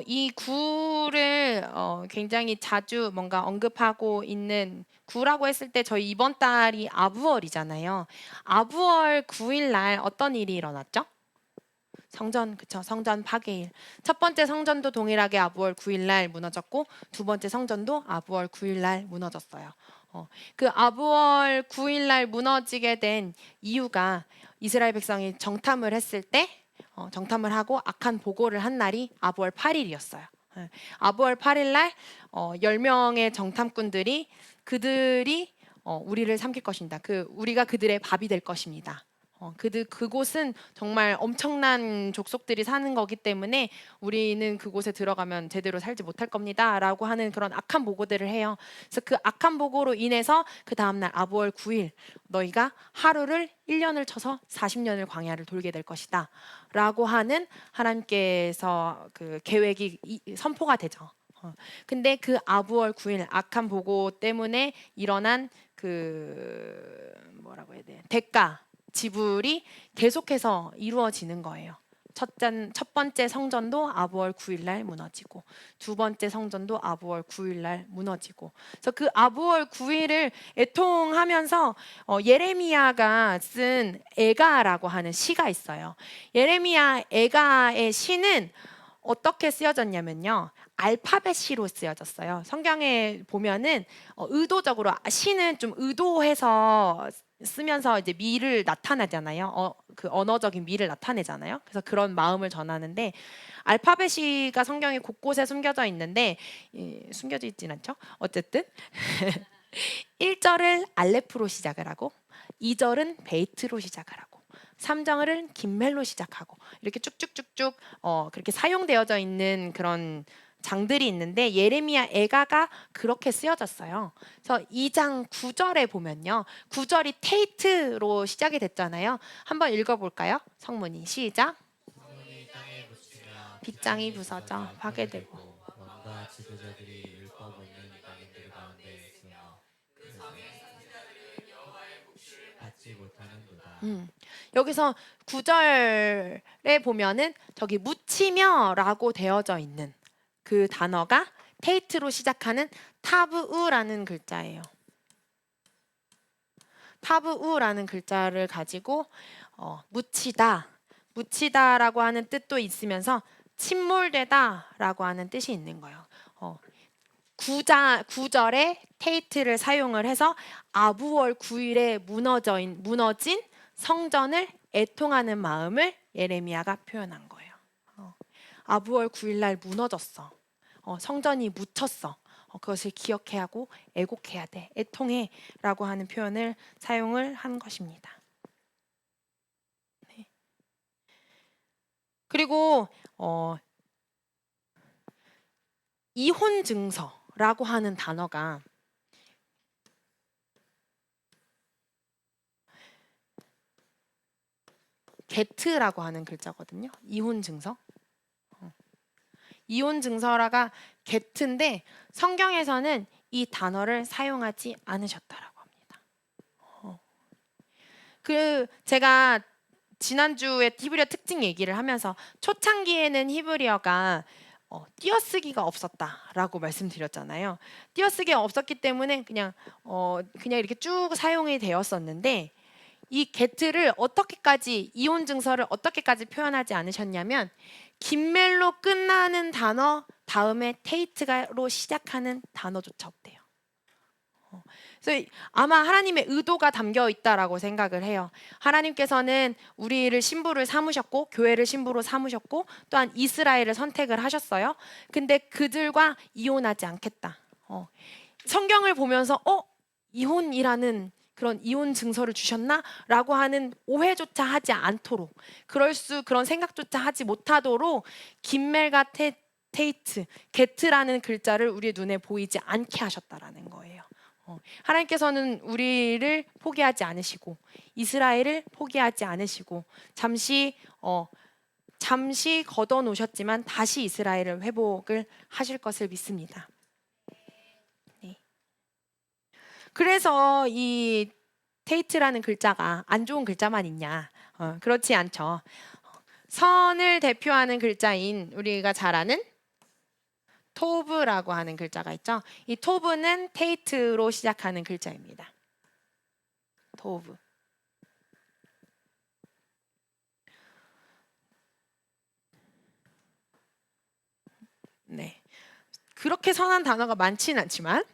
이 9를 굉장히 자주 뭔가 언급하고 있는 9라고 했을 때 저희 이번 달이 아부월이잖아요. 아부월 9일 날 어떤 일이 일어났죠? 성전, 그쵸, 성전 파괴일. 첫 번째 성전도 동일하게 아부월 9일 날 무너졌고 두 번째 성전도 아부월 9일 날 무너졌어요. 그 아부월 9일 날 무너지게 된 이유가 이스라엘 백성이 정탐을 했을 때 정탐을 하고 악한 보고를 한 날이 아부월 8일이었어요. 아부월 8일 날 10명의 정탐꾼들이 그들이 우리를 삼킬 것입니다. 우리가 그들의 밥이 될 것입니다. 그곳은 정말 엄청난 족속들이 사는 거기 때문에 우리는 그곳에 들어가면 제대로 살지 못할 겁니다라고 하는 그런 악한 보고들을 해요. 그래서 그 악한 보고로 인해서 그 다음날 아부월 9일 너희가 하루를 1년을 쳐서 40년을 광야를 돌게 될 것이다 라고 하는 하나님께서 그 계획이 선포가 되죠. 근데 그 아부월 9일 악한 보고 때문에 일어난 그 뭐라고 해야 돼? 대가 지불이 계속해서 이루어지는 거예요. 첫 번째 성전도 아부월 9일 날 무너지고 두 번째 성전도 아부월 9일 날 무너지고 그래서 그 아부월 9일을 애통하면서 예레미야가 쓴 애가라고 하는 시가 있어요. 예레미야 애가의 시는 어떻게 쓰여졌냐면요. 알파벳 시로 쓰여졌어요. 성경에 보면은 의도적으로 시는 좀 의도해서 쓰면서 이제 미를 나타내잖아요. 그 언어적인 미를 나타내잖아요. 그래서 그런 마음을 전하는데 알파벳이가 성경에 곳곳에 숨겨져 있는데 숨겨져 있진 않죠. 어쨌든 1절을 알레프로 시작을 하고 2절은 베이트로 시작을 하고 3절은 김멜로 시작하고 이렇게 쭉쭉쭉쭉 그렇게 사용되어져 있는 그런 장들이 있는데 예레미야 애가가 그렇게 쓰여졌어요. 그래서 2장 9절에 보면요. 9절이 테이트로 시작이 됐잖아요. 한번 읽어볼까요? 성문이 시작. 빗장이 부서져 파괴되고 왕과 지도자들이 율법없는 이방인들 가운데 있으며 받지 못하는도다. 여기서 9절에 보면은 저기 묻히며라고 되어져 있는 그 단어가 테이트로 시작하는 타브우라는 글자예요. 타브우라는 글자를 가지고 묻히다라고 하는 뜻도 있으면서 침몰되다라고 하는 뜻이 있는 거예요. 9절에 테이트를 사용을 해서 아부월 9일에 무너진 성전을 애통하는 마음을 예레미야가 표현한 거예요. 아부월 9일 날 무너졌어. 성전이 묻혔어. 그것을 기억해야 하고 애곡해야 돼. 애통해라고 하는 표현을 사용을 한 것입니다. 네. 그리고 이혼 증서라고 하는 단어가 게트라고 하는 글자거든요. 이혼 증서. 이혼 증서라가 게트인데 성경에서는 이 단어를 사용하지 않으셨다라고 합니다. 제가 지난주에 히브리어 특징 얘기를 하면서 초창기에는 히브리어가 띄어쓰기가 없었다라고 말씀드렸잖아요. 띄어쓰기가 없었기 때문에 그냥 이렇게 쭉 사용이 되었었는데 이 get를 이혼 증서를 어떻게까지 표현하지 않으셨냐면 김멜로 끝나는 단어 다음에 테이트로 시작하는 단어조차 없대요. 그래서 아마 하나님의 의도가 담겨 있다라고 생각을 해요. 하나님께서는 우리를 신부를 삼으셨고 교회를 신부로 삼으셨고 또한 이스라엘을 선택을 하셨어요. 근데 그들과 이혼하지 않겠다. 성경을 보면서 이혼이라는 그런 이혼 증서를 주셨나? 라고 하는 오해조차 하지 않도록 그런 생각조차 하지 못하도록 김멜과 테이트, 게트라는 글자를 우리의 눈에 보이지 않게 하셨다라는 거예요. 하나님께서는 우리를 포기하지 않으시고 이스라엘을 포기하지 않으시고 잠시 걷어 놓으셨지만 다시 이스라엘을 회복을 하실 것을 믿습니다. 네. 그래서 이 테이트라는 글자가 안 좋은 글자만 있냐? 그렇지 않죠. 선을 대표하는 글자인 우리가 잘 아는 토브라고 하는 글자가 있죠. 이 토브는 테이트로 시작하는 글자입니다. 토브. 네. 그렇게 선한 단어가 많지는 않지만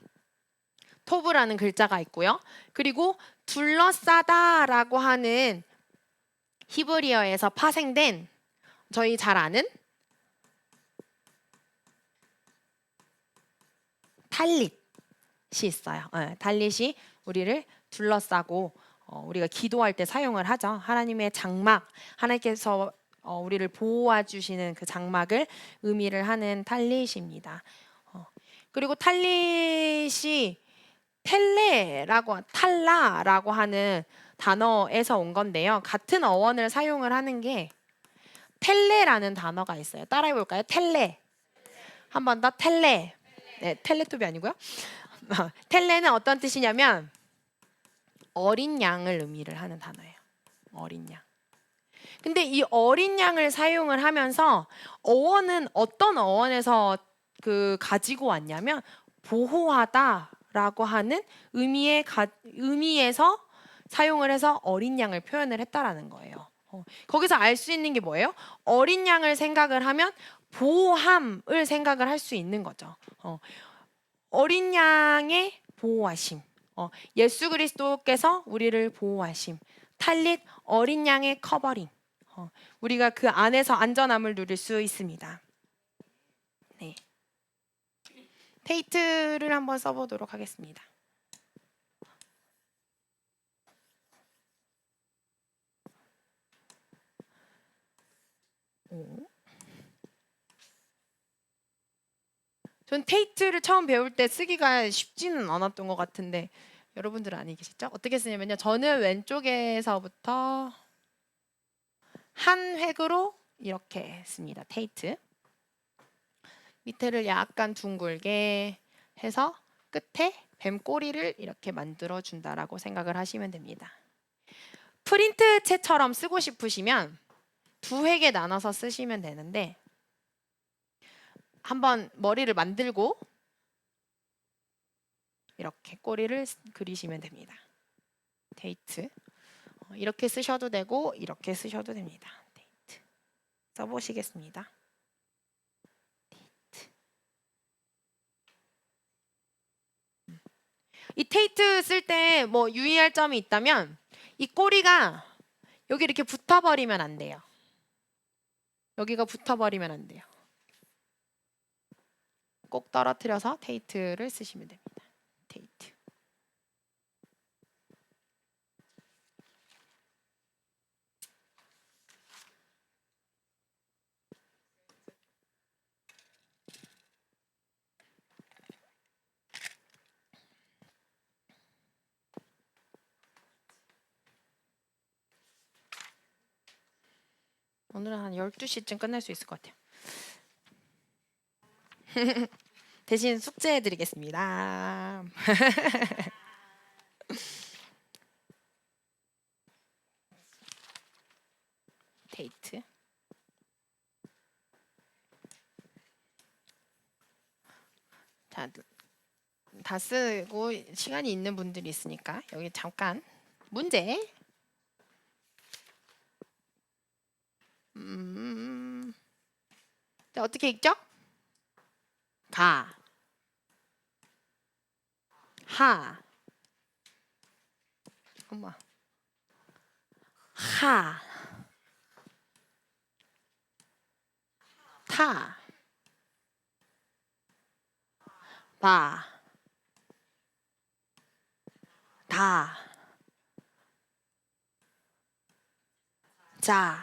토브라는 글자가 있고요. 그리고 둘러싸다라고 하는 히브리어에서 파생된 저희 잘 아는 탈릿이 있어요. 탈릿이 우리를 둘러싸고 우리가 기도할 때 사용을 하죠. 하나님의 장막, 하나님께서 우리를 보호해 주시는 그 장막을 의미를 하는 탈릿입니다. 그리고 탈릿이 탈라라고 하는 단어에서 온 건데요. 같은 어원을 사용을 하는 게 텔레라는 단어가 있어요. 따라해 볼까요? 텔레. 한 번 더 텔레. 네, 텔레토비 아니고요. 텔레는 어떤 뜻이냐면 어린 양을 의미를 하는 단어예요. 어린 양. 근데 이 어린 양을 사용을 하면서 어원은 어떤 어원에서 가지고 왔냐면 보호하다라고 하는 의미에서 사용을 해서 어린 양을 표현을 했다라는 거예요. 거기서 알 수 있는 게 뭐예요? 어린 양을 생각을 하면 보호함을 생각을 할 수 있는 거죠. 어린 양의 보호하심. 예수 그리스도께서 우리를 보호하심. 탈릿 어린 양의 커버링. 우리가 그 안에서 안전함을 누릴 수 있습니다. 네. 테이트를 한번 써보도록 하겠습니다. 전 테이트를 처음 배울 때 쓰기가 쉽지는 않았던 것 같은데 여러분들은 아니시죠? 어떻게 쓰냐면요. 저는 왼쪽에서부터 한 획으로 이렇게 씁니다. 테이트. 밑에를 약간 둥글게 해서 끝에 뱀 꼬리를 이렇게 만들어 준다라고 생각을 하시면 됩니다. 프린트체처럼 쓰고 싶으시면 두 획에 나눠서 쓰시면 되는데 한번 머리를 만들고 이렇게 꼬리를 그리시면 됩니다. 테이트. 이렇게 쓰셔도 되고 이렇게 쓰셔도 됩니다. 테이트. 써보시겠습니다. 이 테이트 쓸 때 뭐 유의할 점이 있다면 이 꼬리가 여기 이렇게 붙어버리면 안 돼요. 여기가 붙어버리면 안 돼요. 꼭 떨어뜨려서 테이트를 쓰시면 됩니다. 테이트. 오늘은 한 12시쯤 끝낼 수 있을 것 같아요. 대신 숙제해 드리겠습니다. 테이트. 자, 다 쓰고 시간이 있는 분들이 있으니까 여기 잠깐 문제. 자, 어떻게 읽죠? 가, 하, 엄마, 하, 타, 바, 다, 자,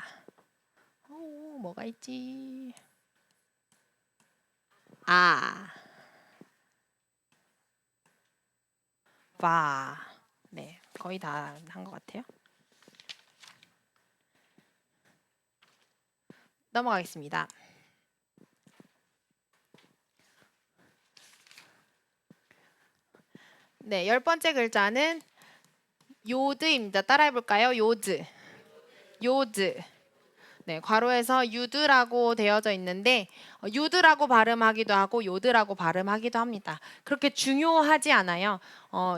뭐가 있지? 아, 바. 네, 거의 다 한 것 같아요. 넘어가겠습니다. 네, 10번째 글자는 요드입니다. 따라해볼까요? 요드. 요드. 네, 괄호에서 유드라고 되어져 있는데 유드라고 발음하기도 하고 요드라고 발음하기도 합니다. 그렇게 중요하지 않아요.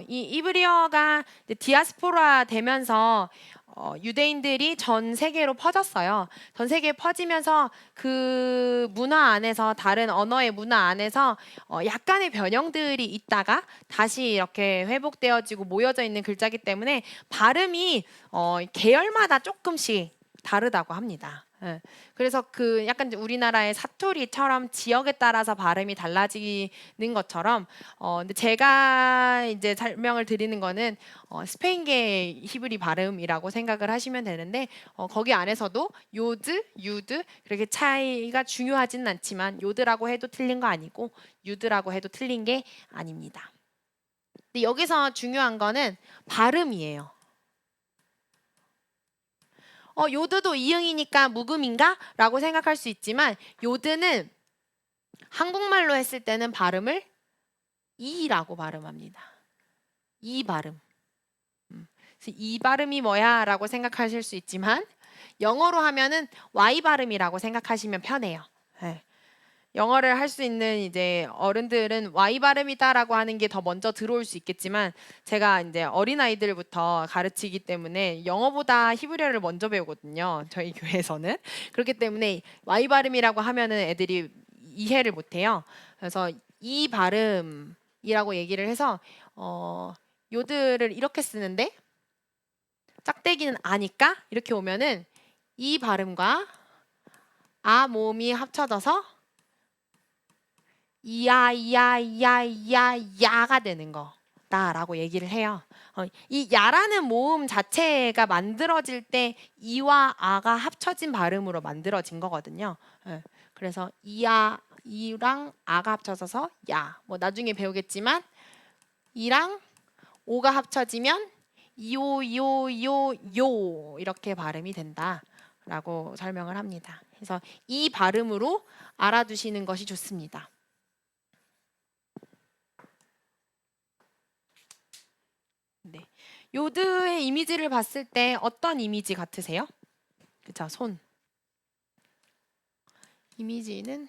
이 이브리어가 이제 디아스포라 되면서 유대인들이 전 세계로 퍼졌어요. 전 세계에 퍼지면서 그 문화 안에서 다른 언어의 문화 안에서 약간의 변형들이 있다가 다시 이렇게 회복되어지고 모여져 있는 글자이기 때문에 발음이 계열마다 조금씩 다르다고 합니다. 예. 그래서 그 약간 우리나라의 사투리처럼 지역에 따라서 발음이 달라지는 것처럼 근데 제가 이제 설명을 드리는 거는 스페인계 히브리 발음이라고 생각을 하시면 되는데 거기 안에서도 요드, 유드 그렇게 차이가 중요하지는 않지만 요드라고 해도 틀린 거 아니고 유드라고 해도 틀린 게 아닙니다. 근데 여기서 중요한 거는 발음이에요. 요드도 이응이니까 묵음인가? 라고 생각할 수 있지만 요드는 한국말로 했을 때는 발음을 이라고 발음합니다. 이 발음. 그래서 이 발음이 뭐야? 라고 생각하실 수 있지만 영어로 하면은 Y 발음이라고 생각하시면 편해요. 네. 영어를 할 수 있는 이제 어른들은 Y 발음이다라고 하는 게 더 먼저 들어올 수 있겠지만 제가 이제 어린 아이들부터 가르치기 때문에 영어보다 히브리어를 먼저 배우거든요. 저희 교회에서는 그렇기 때문에 Y 발음이라고 하면은 애들이 이해를 못해요. 그래서 이 발음이라고 얘기를 해서 요들을 이렇게 쓰는데 짝대기는 아니까 이렇게 오면은 이 발음과 아 모음이 합쳐져서 야가 되는 거다라고 얘기를 해요. 이 야라는 모음 자체가 만들어질 때 이와 아가 합쳐진 발음으로 만들어진 거거든요. 예, 그래서 이랑 아가 합쳐져서 야. 뭐 나중에 배우겠지만 이랑 오가 합쳐지면 요 이렇게 발음이 된다라고 설명을 합니다. 그래서 이 발음으로 알아두시는 것이 좋습니다. 네. 요드의 이미지를 봤을 때 어떤 이미지 같으세요? 그쵸, 손. 이미지는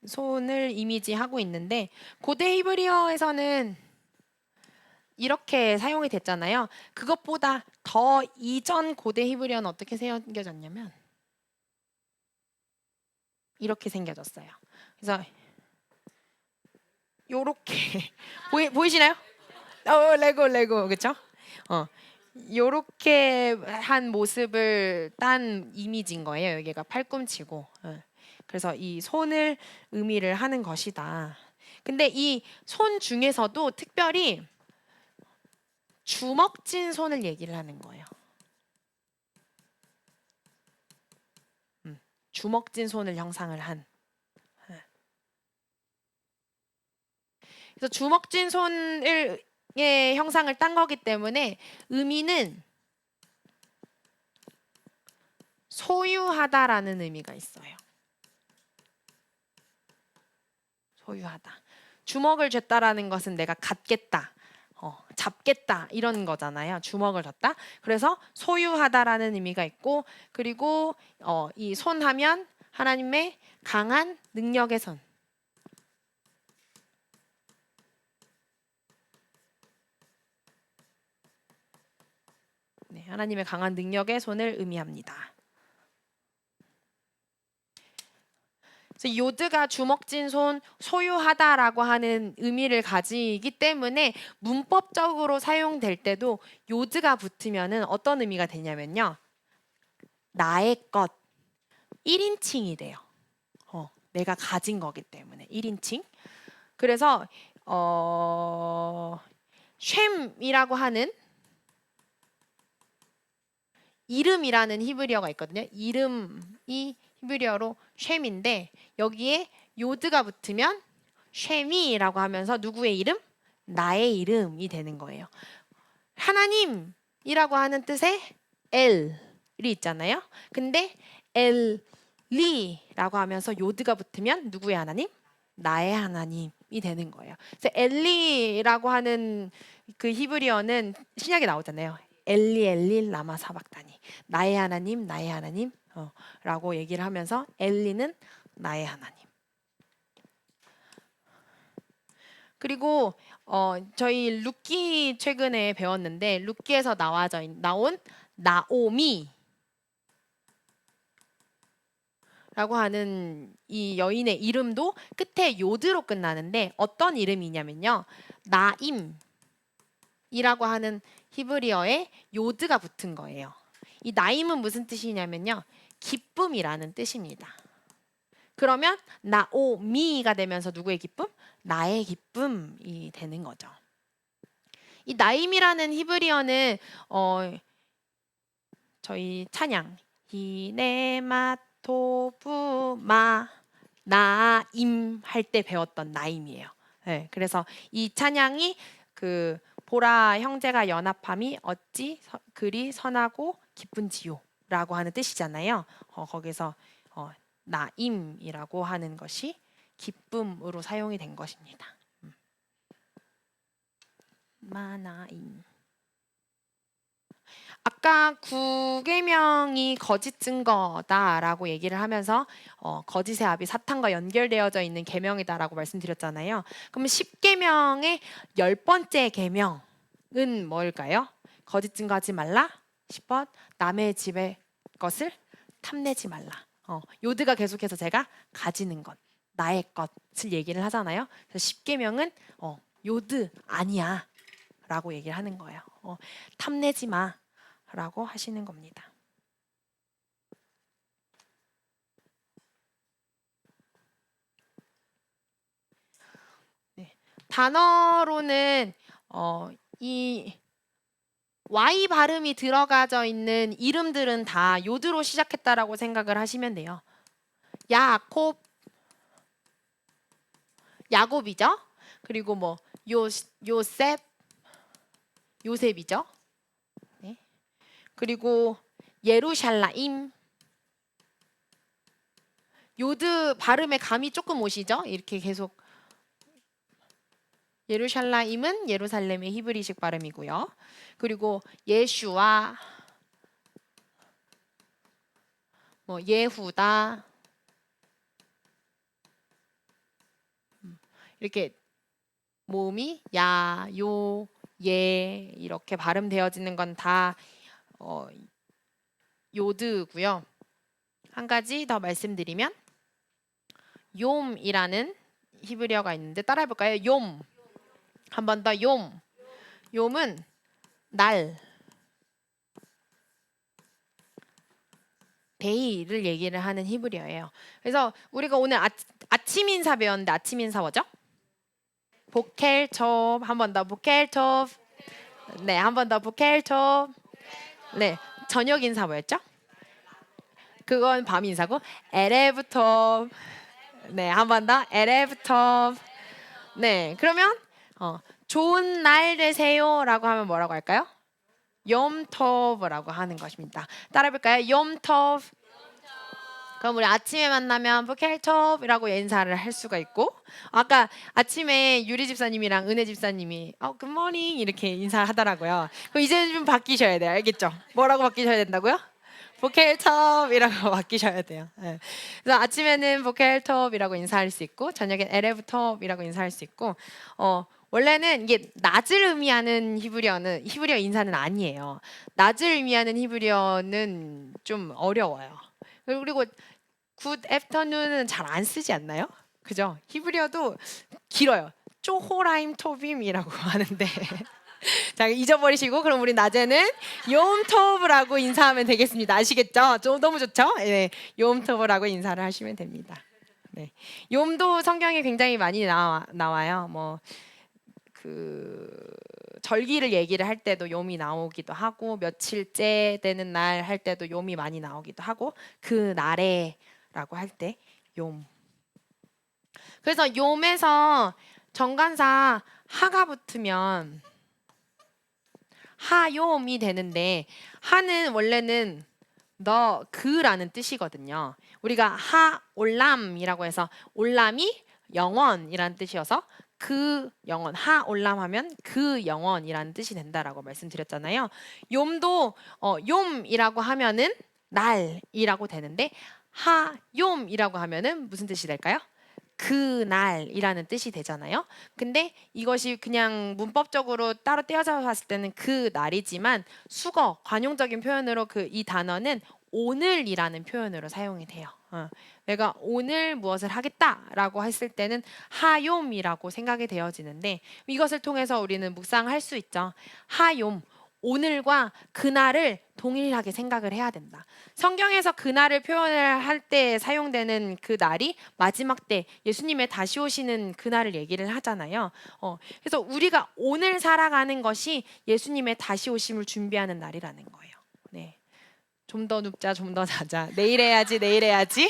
손을 이미지하고 있는데 고대 히브리어에서는 이렇게 사용이 됐잖아요. 그것보다 더 이전 고대 히브리어는 어떻게 생겨졌냐면 이렇게 생겨졌어요. 그래서 요렇게 보이시나요? 레고 그렇죠? 요렇게 한 모습을 딴 이미지인 거예요. 여기가 팔꿈치고. 그래서 이 손을 의미를 하는 것이다. 근데 이 손 중에서도 특별히 주먹진 손을 얘기를 하는 거예요. 주먹진 손을 형상을 한. 그래서 주먹진 손을 형상을 딴 거기 때문에 의미는 소유하다라는 의미가 있어요. 소유하다. 주먹을 쥐었다라는 것은 내가 갖겠다, 잡겠다 이런 거잖아요. 주먹을 쥐었다. 그래서 소유하다라는 의미가 있고 그리고 이 손하면 하나님의 강한 능력의 손. 네, 하나님의 강한 능력의 손을 의미합니다. 그래서 요드가 주먹진 손, 소유하다라고 하는 의미를 가지기 때문에 문법적으로 사용될 때도 요드가 붙으면은 어떤 의미가 되냐면요. 나의 것, 1인칭이 돼요. 내가 가진 거기 때문에 1인칭. 그래서 쉔이라고 하는 이름이라는 히브리어가 있거든요. 이름이 히브리어로 쉔인데 여기에 요드가 붙으면 쉐미라고 하면서 누구의 이름? 나의 이름이 되는 거예요. 하나님이라고 하는 뜻의 엘이 있잖아요. 근데 엘리라고 하면서 요드가 붙으면 누구의 하나님? 나의 하나님이 되는 거예요. 그래서 엘리라고 하는 그 히브리어는 신약에 나오잖아요. 엘리 엘리 라마 사박다니. 나의 하나님, 나의 하나님 라고 얘기를 하면서 엘리는 나의 하나님. 그리고 저희 룻기 최근에 배웠는데 룻기에서 나온 나오미 라고 하는 이 여인의 이름도 끝에 요드로 끝나는데 어떤 이름이냐면요. 나임이라고 하는 히브리어에 요드가 붙은 거예요. 이 나임은 무슨 뜻이냐면요. 기쁨이라는 뜻입니다. 그러면 나오미가 되면서 누구의 기쁨? 나의 기쁨이 되는 거죠. 이 나임이라는 히브리어는 저희 찬양 히네마토부마 나임 할 때 배웠던 나임이에요. 네, 그래서 이 찬양이 그 보라 형제가 연합함이 어찌 그리 선하고 기쁜지요라고 하는 뜻이잖아요. 거기서 나임이라고 하는 것이 기쁨으로 사용이 된 것입니다. 마나임. 아까 9계명이 거짓 증거다라고 얘기를 하면서 거짓의 압이 사탄과 연결되어져 있는 계명이다라고 말씀드렸잖아요. 그러면 10계명의 10번째 계명은 뭘까요? 거짓 증거하지 말라. 10번 남의 집의 것을 탐내지 말라. 요드가 계속해서 제가 가지는 것, 나의 것을 얘기를 하잖아요. 그래서 10계명은 요드 아니야 라고 얘기를 하는 거예요. 탐내지 마 라고 하시는 겁니다. 네. 단어로는 이 Y 발음이 들어가져 있는 이름들은 다 요드로 시작했다라고 생각을 하시면 돼요. 야곱이죠. 그리고 뭐 요셉이죠. 네. 그리고 예루샬라임. 요드 발음에 감이 조금 오시죠? 이렇게 계속 예루샬라임은 예루살렘의 히브리식 발음이고요. 그리고 예슈와 뭐 예후다 이렇게 모음이 야, 요, 예 이렇게 발음되어지는 건 다 요드고요. 한 가지 더 말씀드리면 욤이라는 히브리어가 있는데 따라해 볼까요? 욤. 한 번 더 욤. 욤은 날, 데이를 얘기를 하는 히브리어예요. 그래서 우리가 오늘 아침 인사 배웠는데 아침 인사 뭐죠? 보켈 톱. 한 번 더 보켈 톱. 네, 한 번 더 보켈 톱. 네, 저녁 인사 뭐였죠? 그건 밤 인사고 에레브 톱. 네, 한 번 더 에레브 톱. 네, 그러면 좋은 날 되세요라고 하면 뭐라고 할까요? 욤톱이라고 하는 것입니다. 따라해볼까요? 욤톱. 그럼 우리 아침에 만나면 보켈톱이라고 인사를 할 수가 있고 아까 아침에 유리 집사님이랑 은혜 집사님이 굿모닝 이렇게 인사를 하더라고요. 그럼 이제는 좀 바뀌셔야 돼요. 알겠죠? 뭐라고 바뀌셔야 된다고요? 보켈톱이라고 바뀌셔야 돼요. 네. 그래서 아침에는 보켈톱이라고 인사할 수 있고 저녁엔 에레브톱이라고 인사할 수 있고 원래는 이게 낮을 의미하는 히브리어 인사는 아니에요. 낮을 의미하는 히브리어는 좀 어려워요. 그리고 굿 애프터눈은 잘 안 쓰지 않나요? 그죠? 히브리어도 길어요. 쪼호라임 토빔이라고 하는데 자 잊어버리시고 그럼 우리 낮에는 욤토브라고 인사하면 되겠습니다. 아시겠죠? 좀 너무 좋죠? 네, 욤토브라고 인사를 하시면 됩니다. 네, 욤도 성경에 굉장히 많이 나와요. 뭐 그 절기를 얘기를 할 때도 욤이 나오기도 하고 며칠째 되는 날 할 때도 욤이 많이 나오기도 하고 그 날에라고 할 때 욤. 그래서 욤에서 정관사 하가 붙으면 하욤이 되는데 하는 원래는 너 그라는 뜻이거든요. 우리가 하올람이라고 해서 올람이 영원이라는 뜻이어서 그 영원 하올람 하면 그 영원이라는 뜻이 된다라고 말씀드렸잖아요. 욤도 욤이라고 하면은 날이라고 되는데 하욤이라고 하면은 무슨 뜻이 될까요? 그날이라는 뜻이 되잖아요. 근데 이것이 그냥 문법적으로 따로 떼어져 봤을 때는 그 날이지만 수거 관용적인 표현으로 그 이 단어는 오늘이라는 표현으로 사용이 돼요. 내가 오늘 무엇을 하겠다라고 했을 때는 하욤이라고 생각이 되어지는데 이것을 통해서 우리는 묵상할 수 있죠. 하욤 오늘과 그날을 동일하게 생각을 해야 된다. 성경에서 그날을 표현을 할 때 사용되는 그 날이 마지막 때 예수님의 다시 오시는 그날을 얘기를 하잖아요. 그래서 우리가 오늘 살아가는 것이 예수님의 다시 오심을 준비하는 날이라는 거예요. 네. 좀 더 눕자, 좀 더 자자. 내일 해야지, 내일 해야지.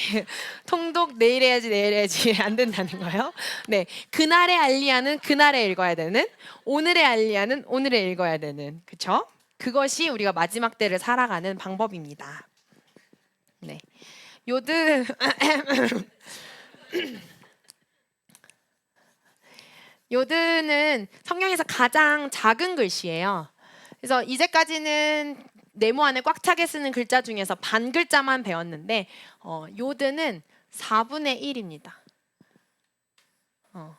통독 내일 해야지, 내일 해야지. 안 된다는 거예요. 네, 그날의 알리야는 그날에 읽어야 되는, 오늘의 알리야는 오늘에 읽어야 되는, 그렇죠? 그것이 우리가 마지막 때를 살아가는 방법입니다. 네, 요드 요드는 성경에서 가장 작은 글씨예요. 그래서 이제까지는 네모 안에 꽉 차게 쓰는 글자 중에서 반 글자만 배웠는데 요드는 4분의 1입니다.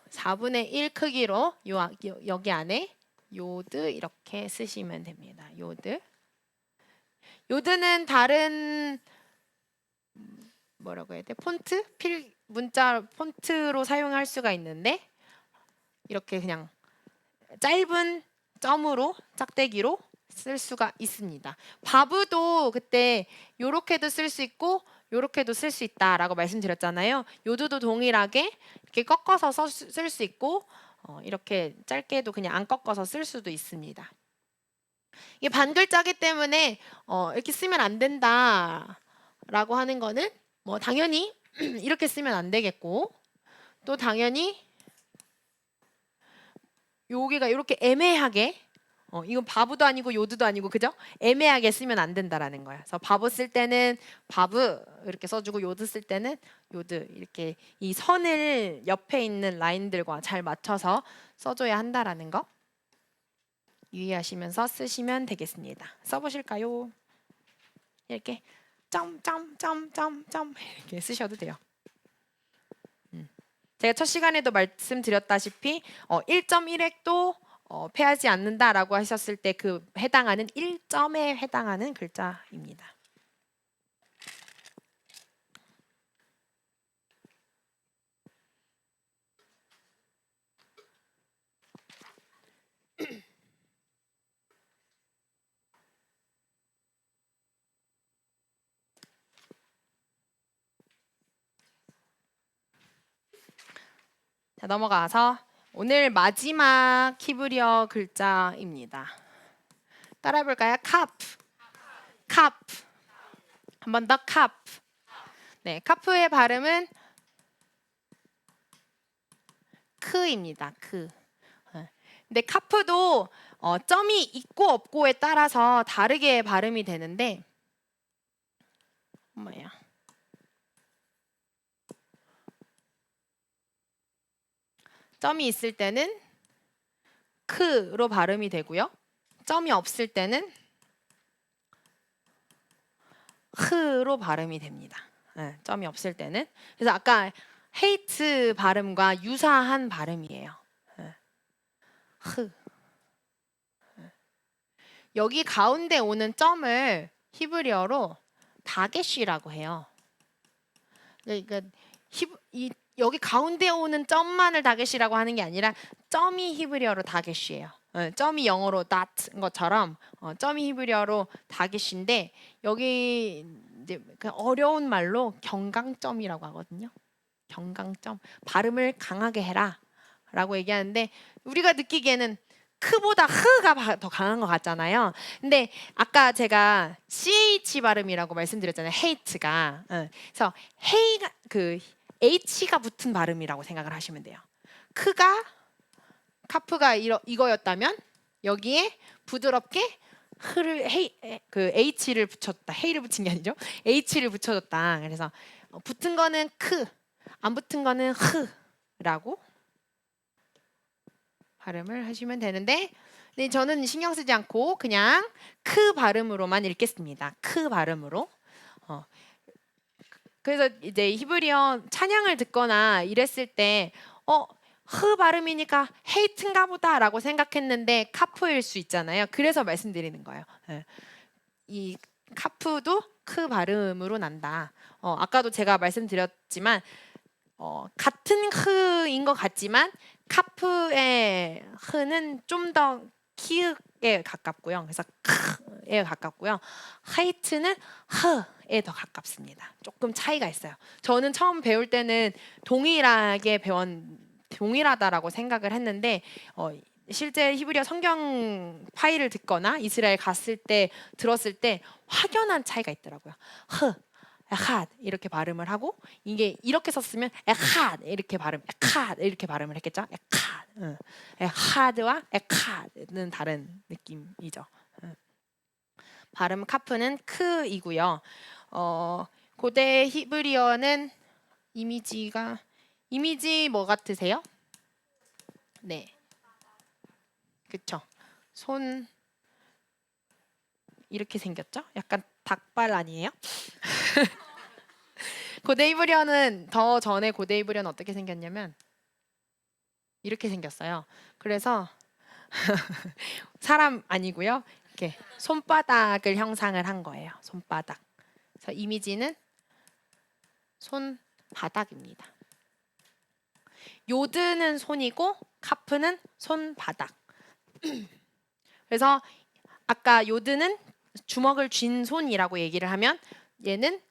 4분의 1 크기로 여기 안에 요드 이렇게 쓰시면 됩니다. 요드. 요드는 다른 뭐라고 해야 돼? 폰트? 문자 폰트로 사용할 수가 있는데 이렇게 그냥 짧은 점으로 짝대기로 쓸 수가 있습니다. 바브도 그때 요렇게도 쓸 수 있고 요렇게도 쓸 수 있다라고 말씀드렸잖아요. 요드도 동일하게 이렇게 꺾어서 쓸 수 있고 이렇게 짧게도 그냥 안 꺾어서 쓸 수도 있습니다. 이게 반글자기 때문에 이렇게 쓰면 안 된다라고 하는 거는 뭐 당연히 이렇게 쓰면 안 되겠고 또 당연히 여기가 이렇게 애매하게 이건 바브도 아니고 요드도 아니고 그죠? 애매하게 쓰면 안 된다라는 거야. 그래서 바브 쓸 때는 바브 이렇게 써주고 요드 쓸 때는 요드 이렇게 이 선을 옆에 있는 라인들과 잘 맞춰서 써줘야 한다라는 거 유의하시면서 쓰시면 되겠습니다. 써보실까요? 이렇게 점점점점점 이렇게 쓰셔도 돼요. 제가 첫 시간에도 말씀드렸다시피 1.1획도 패하지 않는다라고 하셨을 때 그 해당하는 1점에 해당하는 글자입니다. 자, 넘어가서 오늘 마지막 히브리어 글자입니다. 따라해 볼까요? 카프. 카프. 한 번 더 카프. 네, 카프의 발음은 크입니다. 크. 근데 카프도 점이 있고 없고에 따라서 다르게 발음이 되는데 뭐야? 점이 있을 때는 크로 발음이 되고요. 점이 없을 때는 흐로 발음이 됩니다. 네, 점이 없을 때는. 그래서 아까 헤이트 발음과 유사한 발음이에요. 네. 흐. 네. 여기 가운데 오는 점을 히브리어로 다게쉬라고 해요. 그러니까 여기 가운데 오는 점만을 다게쉬라고 하는 게 아니라 점이 히브리어로 다게쉬예요. 점이 영어로 dot인 것처럼 점이 히브리어로 다게쉬인데 여기 이제 그 어려운 말로 경강점이라고 하거든요. 경강점 발음을 강하게 해라 크라고 얘기하는데 우리가 느끼기에는 크보다 흐가 더 강한 것 같잖아요. 근데 아까 제가 ch 발음이라고 말씀드렸잖아요. hate가. 그래서 헤이가 그 h가 붙은 발음이라고 생각을 하시면 돼요. 크가 카프가 이거였다면 여기에 부드럽게 흐를 그 h를 붙였다. 헤이를 붙인 게 아니죠. h를 붙여줬다. 그래서 붙은 거는 크, 안 붙은 거는 흐라고 발음을 하시면 되는데, 네, 저는 신경 쓰지 않고 그냥 크 발음으로만 읽겠습니다. 크 발음으로. 그래서 이제 히브리어 찬양을 듣거나 이랬을 때 흐 발음이니까 헤이트인가 보다라고 생각했는데 카프일 수 있잖아요. 그래서 말씀드리는 거예요. 이 카프도 크 발음으로 난다. 아까도 제가 말씀드렸지만 같은 흐인 것 같지만 카프의 흐는 좀 더 키읔에 가깝고요. 그래서 크에 가깝고요. 하이트는 흐에 더 가깝습니다. 조금 차이가 있어요. 저는 처음 배울 때는 동일하다라고 생각을 했는데 실제 히브리어 성경 파일을 듣거나 이스라엘 갔을 때 들었을 때 확연한 차이가 있더라고요. 에핫 이렇게 발음을 하고 이게 이렇게 썼으면 에핫 이렇게 발음을 했겠죠. 에핫과 에캇은 다른 느낌이죠. 발음 카프는 크이고요. 고대 히브리어는 이미지 뭐 같으세요? 네, 그쵸. 손 이렇게 생겼죠? 약간 닭발 아니에요? 고대 히브리어는 더 전에 고대 히브리어는 어떻게 생겼냐면 이렇게 생겼어요. 그래서 사람 아니고요. 이렇게 손바닥을 형상을 한 거예요. 손바닥. 그래서 이미지는 손바닥입니다. 요드는 손이고 카프는 손바닥. 그래서 아까 요드는 주먹을 쥔 손이라고 얘기를 하면 얘는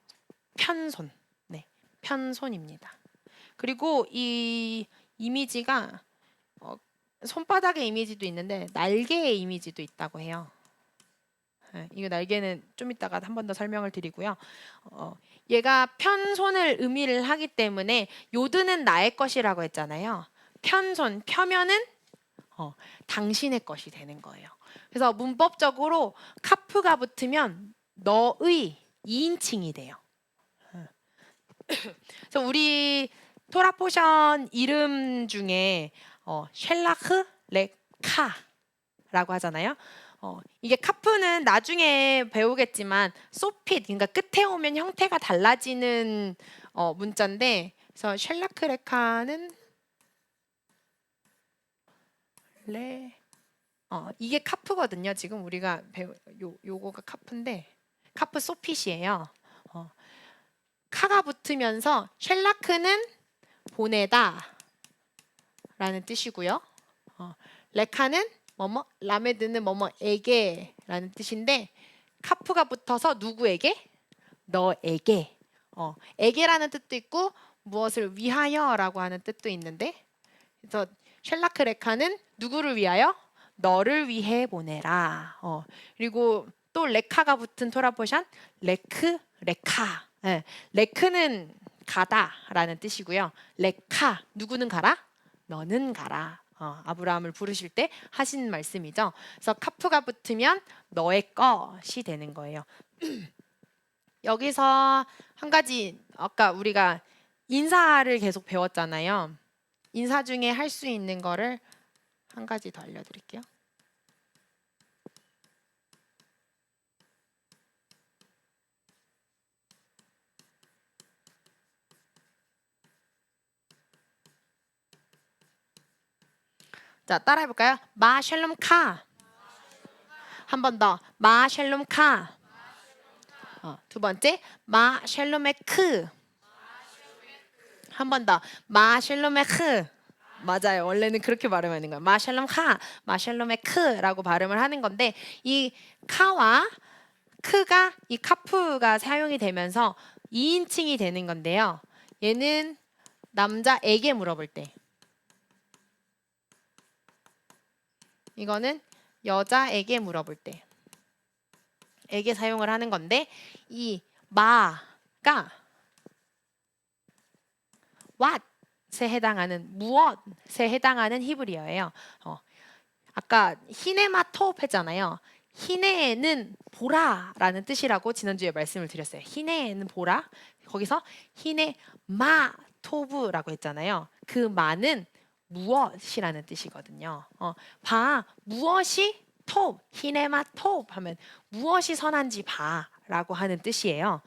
편손. 네, 편손입니다. 그리고 이 이미지가 손바닥의 이미지도 있는데 날개의 이미지도 있다고 해요. 이거 날개는 좀 이따가 한 번 더 설명을 드리고요. 얘가 편손을 의미를 하기 때문에 요드는 나의 것이라고 했잖아요. 편손, 펴면은 당신의 것이 되는 거예요. 그래서 문법적으로 카프가 붙으면 너의 2인칭이 돼요. 그래서 우리 토라 포션 이름 중에 셸라흐 레카라고 하잖아요. 이게 카프는 나중에 배우겠지만 소핏 그러니까 끝에 오면 형태가 달라지는 문자인데 그래서 셸라크 레카는 이게 카프거든요. 지금 우리가 요거가 카프인데 카프 소핏이에요. 카가 붙으면서 셸라크는 보내다 라는 뜻이고요. 레카는 뭐뭐 라메드는 뭐뭐에게라는 뜻인데 카프가 붙어서 누구에게? 너에게. 에게라는 뜻도 있고 무엇을 위하여라고 하는 뜻도 있는데 그래서 셸라크 레카는 누구를 위하여? 너를 위해 보내라. 그리고 또 레카가 붙은 토라포션 레크 레카. 레크는 가다라는 뜻이고요. 레카 누구는 가라? 너는 가라. 아브라함을 부르실 때 하신 말씀이죠. 그래서 카프가 붙으면 너의 것이 되는 거예요. 여기서 한 가지 아까 우리가 인사를 계속 배웠잖아요. 인사 중에 할 수 있는 거를 한 가지 더 알려드릴게요. 자, 따라해볼까요? 마 샬롬 카. 한 번 더. 마 샬롬 카. 두 번째. 마 샬롬의 크. 한 번 더. 마 샬롬의 크. 맞아요. 원래는 그렇게 발음하는 거예요. 마 샬롬 카. 마 샬롬의 크라고 발음을 하는 건데 이 카와 크가 이 카프가 사용이 되면서 2인칭이 되는 건데요. 얘는 남자에게 물어볼 때 이거는 여자에게 물어볼 때 에게 사용을 하는 건데 이 마가 what에 해당하는 무엇에 해당하는 히브리어예요. 아까 히네마톱 했잖아요. 히네는 보라라는 뜻이라고 지난주에 말씀을 드렸어요. 히네는 보라. 거기서 히네마토브라고 했잖아요. 그 마는 무엇이라는 뜻이거든요. 무엇이 톱, 히네마톱 하면 무엇이 선한지 봐라고 하는 뜻이에요.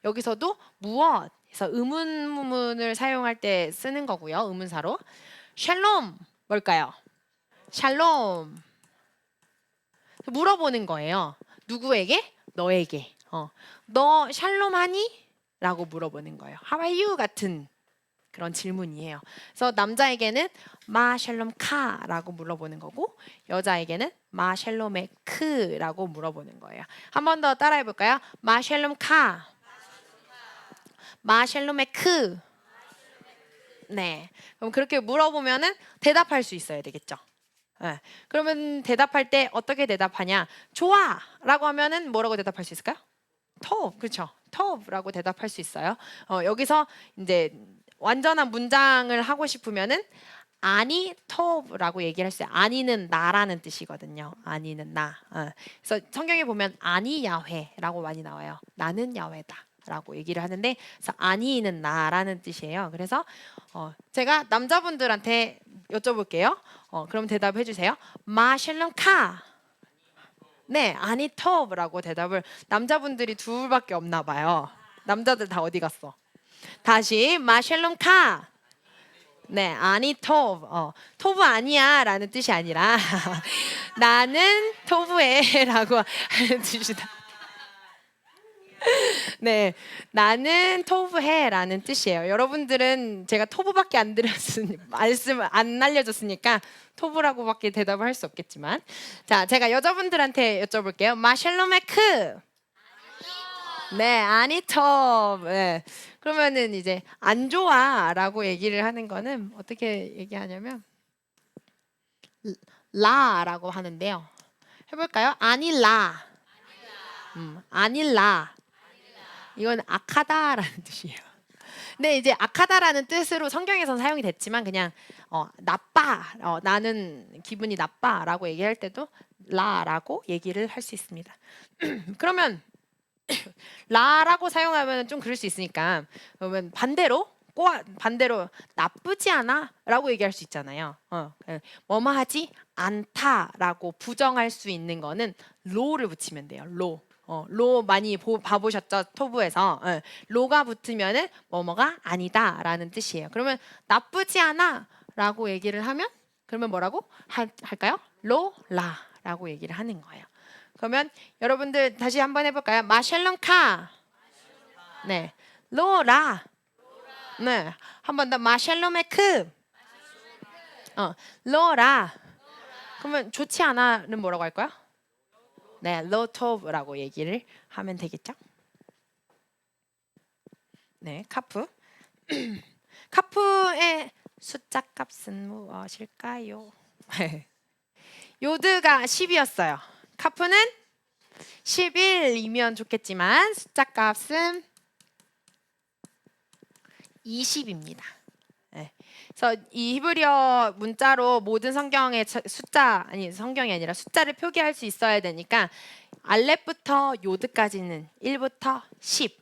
여기서도 무엇 그래서 의문문을 사용할 때 쓰는 거고요. 의문사로. 샬롬 뭘까요? 샬롬. 물어보는 거예요. 누구에게? 너에게. 너 샬롬 하니? 라고 물어보는 거예요. How are you? 같은 그런 질문이에요. 그래서 남자에게는 마 샬롬 카라고 물어보는 거고 여자에게는 마 샬롬의 크라고 물어보는 거예요. 한 번 더 따라해 볼까요? 마 샬롬 카. 마 샬롬의 크. 네. 그럼 그렇게 물어보면은 대답할 수 있어야 되겠죠. 네. 그러면 대답할 때 어떻게 대답하냐? 좋아라고 하면은 뭐라고 대답할 수 있을까요? 톱, 그렇죠? 톱라고 대답할 수 있어요. 여기서 이제 완전한 문장을 하고 싶으면은 아니 톱라고 얘기를 할 수 있어요. 아니는 나라는 뜻이거든요. 아니는 나. 그래서 성경에 보면 아니 야훼라고 많이 나와요. 나는 야훼다. 라고 얘기를 하는데 그래서 아니는 나라는 뜻이에요. 그래서 제가 남자분들한테 여쭤볼게요. 그럼 대답해 주세요. 마 샬롬 카. 네, 아니 톱라고 대답을 남자분들이 둘밖에 없나 봐요. 남자들 다 어디 갔어? 다시 마 샬롬 카. 네, 아니 톱. 톱은 아니야라는 뜻이 아니라 나는 토브해라고 하는 뜻이다. 네, 나는 토브해라는 뜻이에요. 여러분들은 제가 토브밖에 안 들었으니 말씀을 안 알려줬으니까 토브라고밖에 대답을 할 수 없겠지만, 자, 제가 여자분들한테 여쭤볼게요. 마샬로메크. 네, 아니 톱. 네. 그러면은 이제 안 좋아라고 얘기를 하는 거는 어떻게 얘기하냐면 라라고 하는데요. 해볼까요? 아닐라. 아닐라. 이건 악하다라는 뜻이에요. 근데 이제 악하다라는 뜻으로 성경에선 사용이 됐지만 그냥 나빠, 나는 기분이 나빠라고 얘기할 때도 라라고 얘기를 할 수 있습니다. 그러면 라라고 사용하면 좀 그럴 수 있으니까 그러면 반대로 나쁘지 않아라고 얘기할 수 있잖아요. 뭐뭐하지 않다라고 부정할 수 있는 거는 로를 붙이면 돼요. 로 많이 봐보셨죠? 토부에서 로가 붙으면은 뭐뭐가 아니다라는 뜻이에요. 그러면 나쁘지 않아라고 얘기를 하면 그러면 뭐라고 할까요? 로라라고 얘기를 하는 거예요. 그러면 여러분들 다시 한번 해볼까요? 마샬롬 카. 네, 로라. 네, 한 번 더 마샬롬의 크. 로라. 그러면 좋지 않아는 뭐라고 할까요? 네, 로토브라고 얘기를 하면 되겠죠? 네, 카프. 카프의 숫자 값은 무엇일까요? 요드가 10이었어요. 카프는 11이면 좋겠지만 숫자 값은 20입니다. 네. 그래서 이 히브리어 문자로 모든 성경의 성경이 아니라 숫자를 표기할 수 있어야 되니까 알렙부터 요드까지는 1부터 10.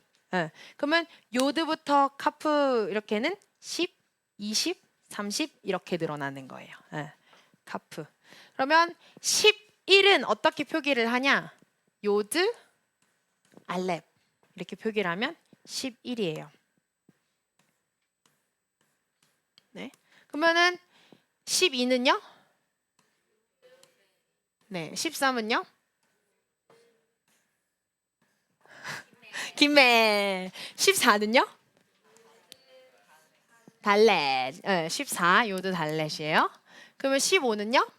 그러면 요드부터 카프 이렇게는 10, 20, 30 이렇게 늘어나는 거예요. 카프. 그러면 11은 어떻게 표기를 하냐? 요드, 알렙 이렇게 표기를 하면 11이에요. 네. 그러면은 12는요? 네. 13은요? 김매. 14는요? 달렛. 14 요드 달렛이에요. 그러면 15는요?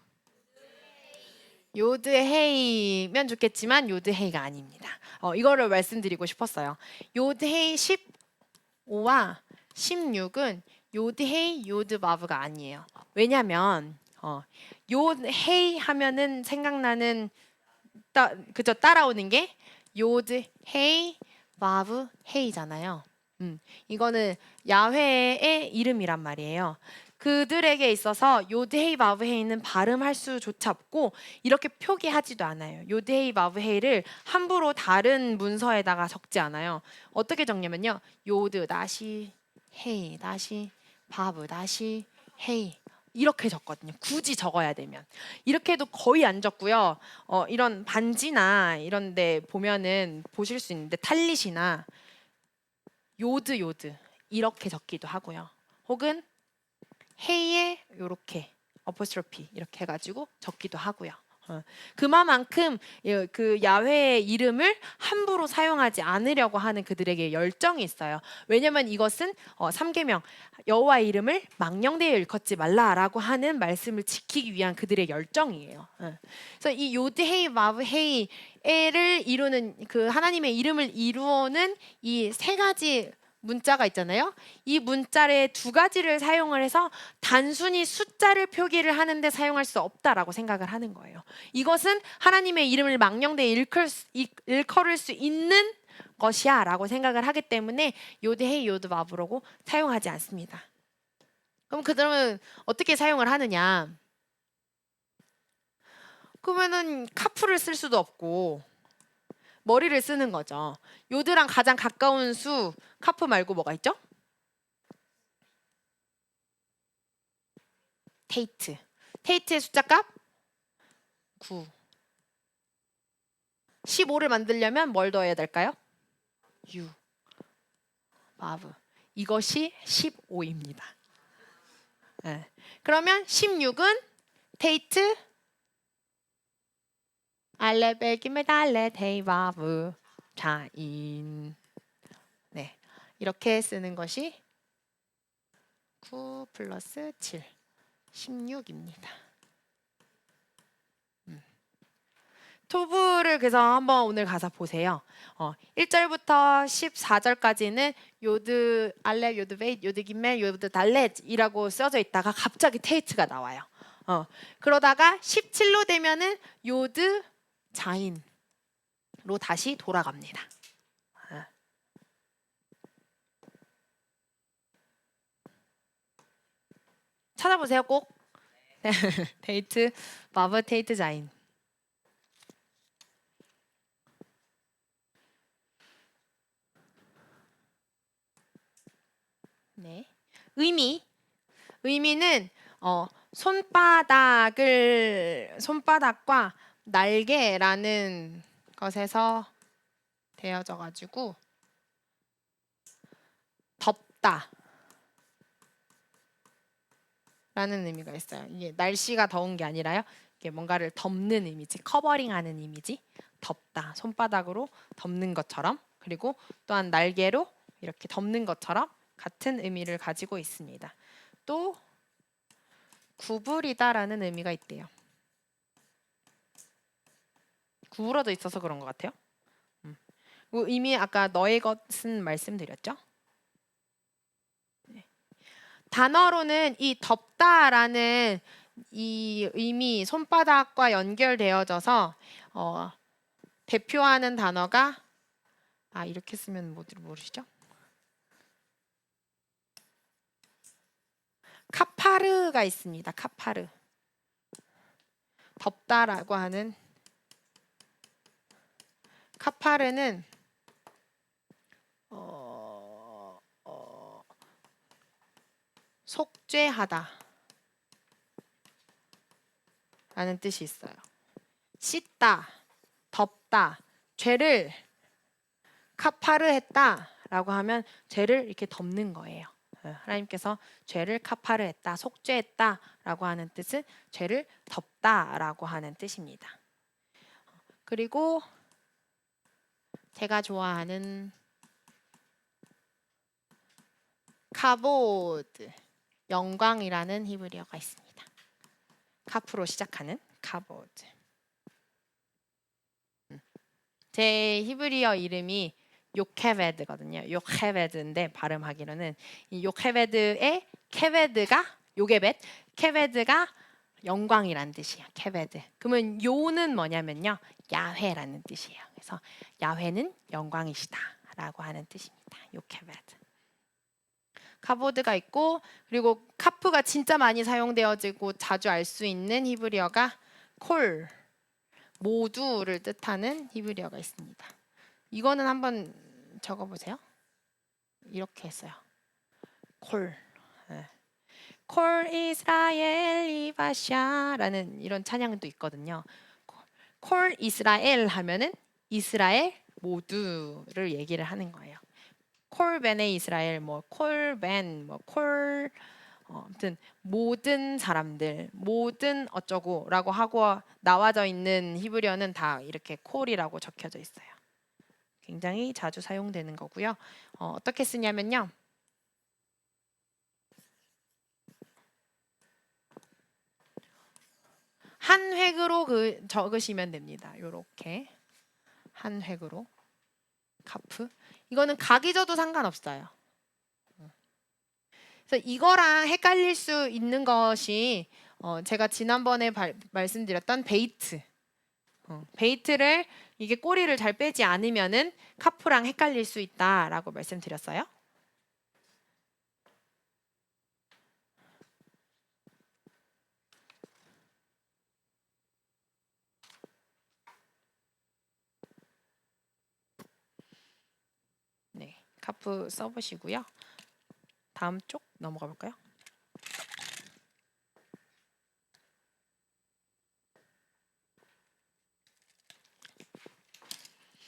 요드 헤이면 좋겠지만 요드 헤이가 아닙니다. 이거를 말씀드리고 싶었어요. 요드 헤이 15와 16은 요드 헤이 요드 마브가 아니에요. 왜냐면 요 헤이 하면은 생각나는 그저 따라오는 게 요드 헤이 바브 헤이잖아요. 이거는 야훼의 이름이란 말이에요. 그들에게 있어서 요드헤이 바브헤이는 발음할 수조차 없고 이렇게 표기하지도 않아요. 요드헤이 바브헤이를 함부로 다른 문서에다가 적지 않아요. 어떻게 적냐면요. 요드 다시 헤이 다시 바브 다시 헤이 이렇게 적거든요. 굳이 적어야 되면 이렇게 해도 거의 안 적고요. 이런 반지나 이런 데 보면은 보실 수 있는데 탈릿이나 요드 이렇게 적기도 하고요. 혹은 헤이에 요렇게 어포스트로피 이렇게 해가지고 적기도 하고요. 그만큼 그 야훼의 이름을 함부로 사용하지 않으려고 하는 그들에게 열정이 있어요. 왜냐하면 이것은 3계명 여호와의 이름을 망령되이 일컫지 말라라고 하는 말씀을 지키기 위한 그들의 열정이에요. 그래서 이 요드헤이 마브헤이를 이루는 그 하나님의 이름을 이루어는 이 세 가지 문자가 있잖아요. 이 문자의 두 가지를 사용을 해서 단순히 숫자를 표기를 하는데 사용할 수 없다라고 생각을 하는 거예요. 이것은 하나님의 이름을 망령되이 일컬을 수 있는 것이야 라고 생각을 하기 때문에 요드헤이 요드바브라고 사용하지 않습니다. 그럼 그들은 어떻게 사용을 하느냐? 그러면은 카프를 쓸 수도 없고 머리를 쓰는 거죠. 요드랑 가장 가까운 수 카프 말고 뭐가 있죠? 테이트. 테이트의 숫자 값 9. 15를 만들려면 뭘 더해야 될까요? 6. 바브. 이것이 15입니다. 네. 그러면 16은 테이트 알레베기메달레 데이바브 자인. 네. 이렇게 쓰는 것이 9 플러스 7 16입니다. 토브를 그래서 한번 오늘 가사 보세요. 1절부터 14절까지는 요드 알렙, 요드 베이트, 요드 김멜, 요드 달렛이라고 써져 있다가 갑자기 테이트가 나와요. 그러다가 17로 되면은 요드 자인로 다시 돌아갑니다. 찾아보세요 꼭. 테이트, 바브 테이트 자인. 네. 의미는 손바닥과 날개라는 것에서 되어져 가지고 덥다 라는 의미가 있어요. 이게 날씨가 더운 게 아니라요. 이게 뭔가를 덮는 이미지, 커버링하는 이미지. 덮다. 손바닥으로 덮는 것처럼. 그리고 또한 날개로 이렇게 덮는 것처럼 같은 의미를 가지고 있습니다. 또 구부리다라는 의미가 있대요. 구부러져 있어서 그런 것 같아요. 이미 아까 너의 것은 말씀드렸죠. 네. 단어로는 이 덮다라는 이 의미 손바닥과 연결되어져서 대표하는 단어가 이렇게 쓰면 모르시죠? 카파르가 있습니다. 카파르. 덮다라고 하는 카파르는 속죄하다 라는 뜻이 있어요. 씻다, 덮다, 죄를 카파르했다 라고 하면 죄를 이렇게 덮는 거예요. 하나님께서 죄를 카파르했다, 속죄했다 라고 하는 뜻은 죄를 덮다 라고 하는 뜻입니다. 그리고 제가 좋아하는 카보드, 영광이라는 히브리어가 있습니다. 카프로 시작하는 카보드. 제 히브리어 이름이 요케베드거든요. 요케베드인데 발음하기로는 이 요케베드의 케베드가 요게벳, 케베드가 영광이란 뜻이에요. 케베드. 그러면 요는 뭐냐면요. 야훼라는 뜻이에요. 그래서 야훼는 영광이시다라고 하는 뜻입니다. 요 케베드. 카보드가 있고 그리고 카프가 진짜 많이 사용되어지고 자주 알 수 있는 히브리어가 콜, 모두를 뜻하는 히브리어가 있습니다. 이거는 한번 적어보세요. 이렇게 했어요. 콜. 네. 콜 이스라엘 이바샤라는 이런 찬양도 있거든요. 콜 이스라엘 하면은 이스라엘 모두를 얘기를 하는 거예요. 콜벤의 이스라엘, 뭐 콜벤, 뭐콜 아무튼 모든 사람들, 모든 어쩌고라고 하고 나와져 있는 히브리어는 다 이렇게 콜이라고 적혀져 있어요. 굉장히 자주 사용되는 거고요. 어떻게 쓰냐면요. 한 획으로 적으시면 됩니다. 요렇게 한 획으로 카프. 이거는 각이 져도 상관없어요. 그래서 이거랑 헷갈릴 수 있는 것이 제가 지난번에 말씀드렸던 베이트. 베이트를 이게 꼬리를 잘 빼지 않으면은 카프랑 헷갈릴 수 있다라고 말씀드렸어요. 네, 카프 써보시고요. 다음 쪽 넘어가 볼까요?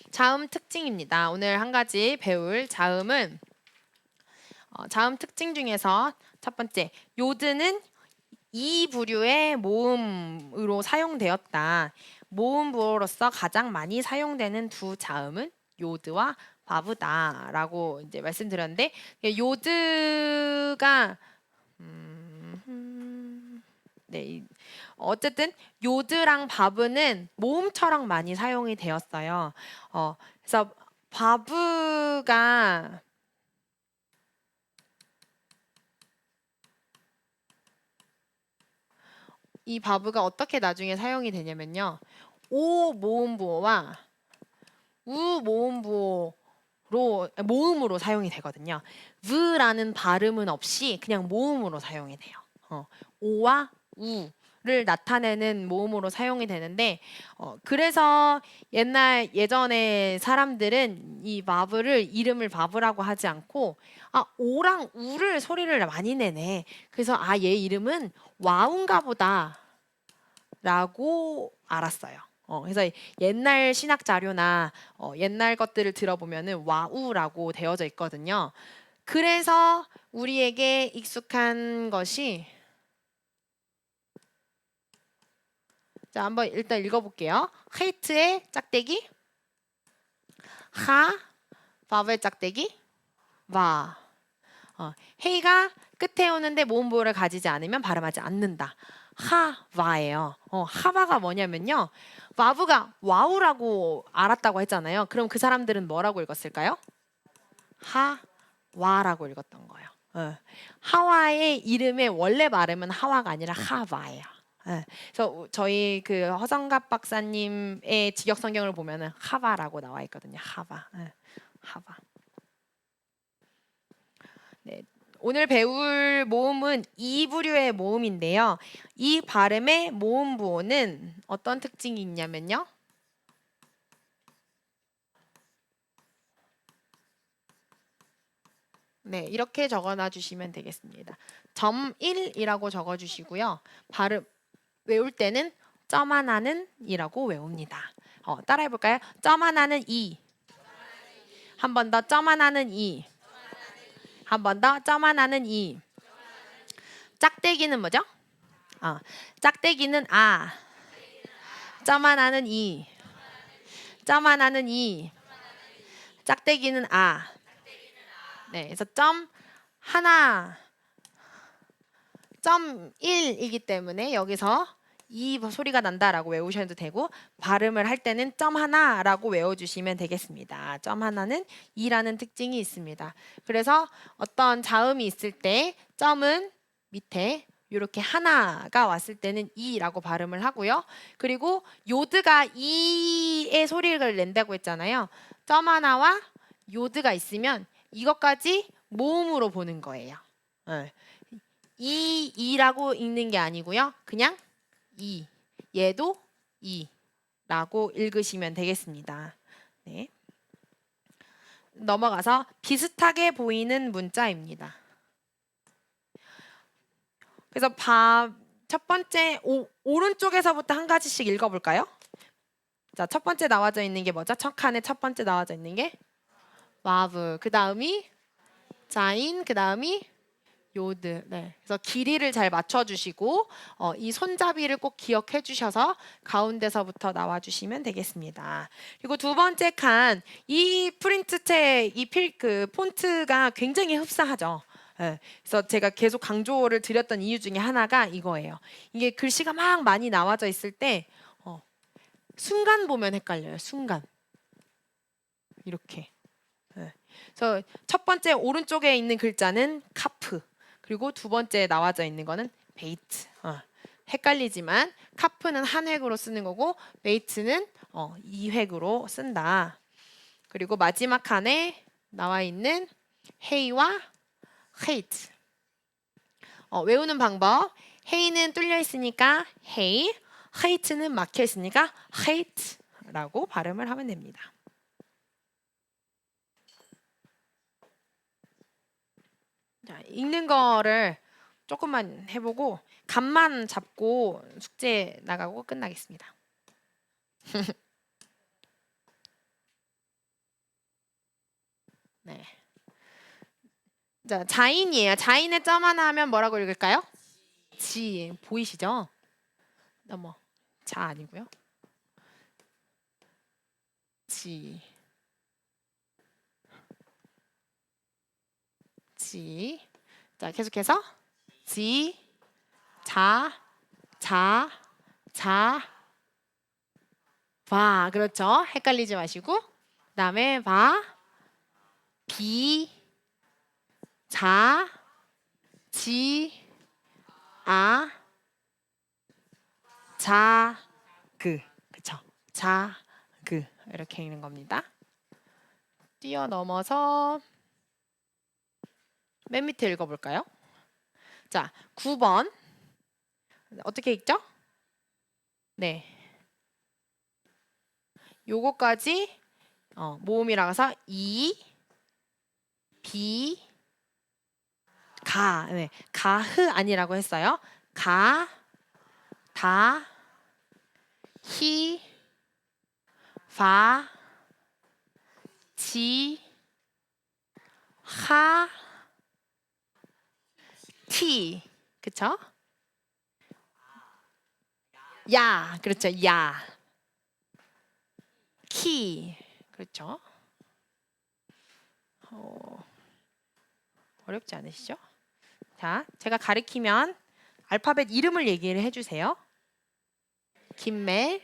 자음 특징입니다. 오늘 한 가지 배울 자음은 자음 특징 중에서 첫 번째, 요드는 이 부류의 모음으로 사용되었다. 모음 부호로서 가장 많이 사용되는 두 자음은 요드와 바브다라고 이제 말씀드렸는데 요드가 네, 어쨌든 요드랑 바브는 모음처럼 많이 사용이 되었어요. 그래서 바브가 이 바브가 어떻게 나중에 사용이 되냐면요. 오 모음부호와 우 모음부호로 모음으로 사용이 되거든요. 브라는 발음은 없이 그냥 모음으로 사용이 돼요. 오와 우를 나타내는 모음으로 사용이 되는데 그래서 예전에 사람들은 이 바브를 이름을 바브라고 하지 않고 오랑 우를 소리를 많이 내네. 그래서 얘 이름은 와운가 보다 라고 알았어요. 그래서 옛날 신학 자료나 옛날 것들을 들어보면은 와우라고 되어져 있거든요. 그래서 우리에게 익숙한 것이 자 한번 일단 읽어볼게요. 헤이트의 짝대기 하 바브의 짝대기 와 헤이가 끝에 오는데 모음보호를 가지지 않으면 발음하지 않는다. 하와예요. 하와가 뭐냐면요. 와브가 와우라고 알았다고 했잖아요. 그럼 그 사람들은 뭐라고 읽었을까요? 하와라고 읽었던 거예요. 하와의 이름의 원래 발음은 하와가 아니라 하와예요. 그래서 저희 그 허성갑 박사님의 직역 성경을 보면은 하와라고 나와 있거든요. 하와. 하와. 네. 오늘 배울 모음은 이 부류의 모음인데요. 이 발음의 모음 부호는 어떤 특징이 있냐면요. 네, 이렇게 적어놔 주시면 되겠습니다. 점 1이라고 적어 주시고요. 발음 외울 때는 점 하나는 이라고 외웁니다. 따라해 볼까요? 점 하나는 이. 한 번 더 점 하나는 이. 한 번 더 점 하나는 이. 짝대기는 뭐죠? 짝대기는 점 하나는 이. 점 하나는 이. 짝대기는 네, 그래서 점 하나 점 1이기 때문에 여기서 이 소리가 난다라고 외우셔도 되고 발음을 할 때는 점 하나라고 외워주시면 되겠습니다. 점 하나는 2라는 특징이 있습니다. 그래서 어떤 자음이 있을 때 점은 밑에 이렇게 하나가 왔을 때는 이라고 발음을 하고요. 그리고 요드가 이의 소리를 낸다고 했잖아요. 점 하나와 요드가 있으면 이것까지 모음으로 보는 거예요. 이라고 읽는 게 아니고요. 그냥 이, 얘도 이라고 읽으시면 되겠습니다. 네. 넘어가서 비슷하게 보이는 문자입니다. 그래서 첫 번째 오른쪽에서부터 한 가지씩 읽어볼까요? 자, 첫 번째 나와져 있는 게 뭐죠? 첫 칸에 첫 번째 나와져 있는 게 와브. 그 다음이 자인. 그 다음이 요드. 네. 그래서 길이를 잘 맞춰주시고 이 손잡이를 꼭 기억해 주셔서 가운데서부터 나와주시면 되겠습니다. 그리고 두 번째 칸, 이 프린트책, 그 폰트가 굉장히 흡사하죠. 네. 그래서 제가 계속 강조를 드렸던 이유 중에 하나가 이거예요. 이게 글씨가 막 많이 나와져 있을 때 순간 보면 헷갈려요. 순간. 이렇게. 네. 그래서 첫 번째 오른쪽에 있는 글자는 카프. 그리고 두 번째 나와져 있는 거는 베이트. 헷갈리지만 카프는 한 획으로 쓰는 거고 베이트는 2획으로 쓴다. 그리고 마지막 칸에 나와 있는 헤이와 헤이트. 외우는 방법. 헤이는 뚫려 있으니까 헤이, 헤이트는 막혀 있으니까 헤이트라고 발음을 하면 됩니다. 자, 읽는 거를 조금만 해보고 감만 잡고 숙제 나가고 끝나겠습니다. 네. 자, 자인이에요. 자인에 점 하나 하면 뭐라고 읽을까요? 지. 보이시죠? 넘어. 자 아니고요. 지. 지. 자, 계속해서 지, 자, 봐. 그렇죠. 헷갈리지 마시고. 그다음에 봐, 비, 자, 지, 아, 자, 그. 그렇죠. 자, 그. 이렇게 읽는 겁니다. 뛰어넘어서 맨 밑에 읽어볼까요? 자, 9번. 어떻게 읽죠? 네. 요거까지 모음이라고 해서 이, 비, 가. 네. 가흐 아니라고 했어요. 가, 다, 히, 바, 지, 하, 티. 그쵸? 야. 그렇죠. 야. 키. 그렇죠. 어렵지 않으시죠? 자, 제가 가리키면 알파벳 이름을 얘기를 해주세요. 김멜,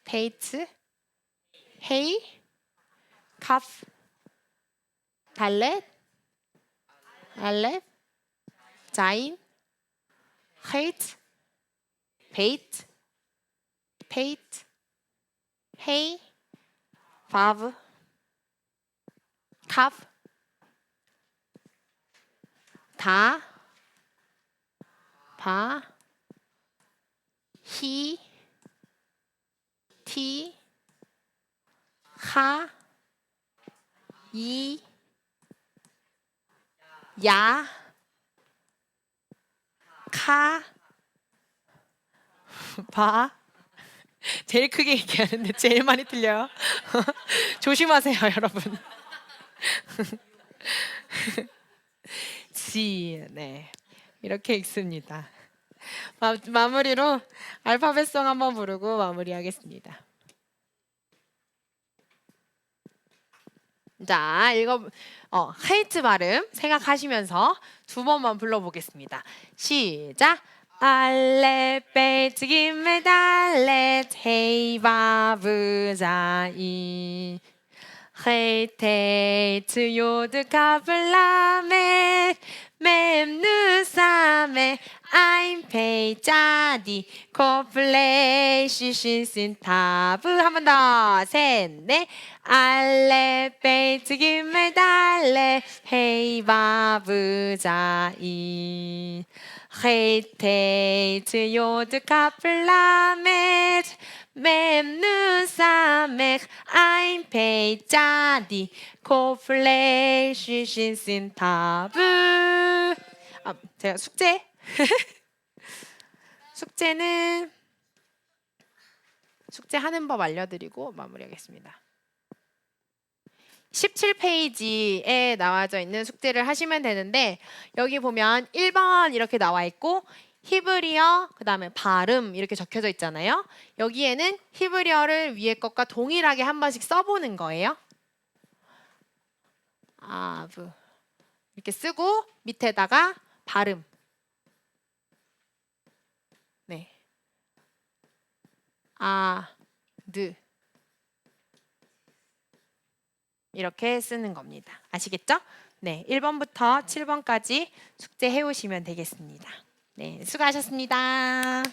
페이트, 헤이, 카프, 달렛, 알렛, 자인, 헤이트, 베이트, 페이트, 헤이, 바브, 카프, 다, 바, 히, 티, 하, 이, 야, 카, 바. 제일 크게 얘기하는데 제일 많이 틀려요. 조심하세요, 여러분. 지, 네, 이렇게 읽습니다. 마무리로 알파벳송 한번 부르고 마무리하겠습니다. 자, 헤이트 발음 생각하시면서 두 번만 불러보겠습니다. 시작. 알렛, 베이트, 기멜, 달렛, 헤이, 바브, 자인, 헤이, 테이트, 요드, 카프, 라멧, 맴, 누, 사메, 페이짜디 코플레이 시신신타브 한 번 더 셋 넷 알레 베이트 김멜 달레 헤이바브자인 헤이테이트 요드 카플라메트 맵누사멕 아인 페이짜디 코플레이 시신신타브 제가 숙제는 숙제하는 법 알려드리고 마무리하겠습니다. 17페이지에 나와져 있는 숙제를 하시면 되는데 여기 보면 1번 이렇게 나와 있고 히브리어 그다음에 발음 이렇게 적혀져 있잖아요. 여기에는 히브리어를 위에 것과 동일하게 한 번씩 써보는 거예요. 아브 이렇게 쓰고 밑에다가 발음 네. 드 이렇게 쓰는 겁니다. 아시겠죠? 네, 1번부터 7번까지 숙제해 오시면 되겠습니다. 네, 수고하셨습니다.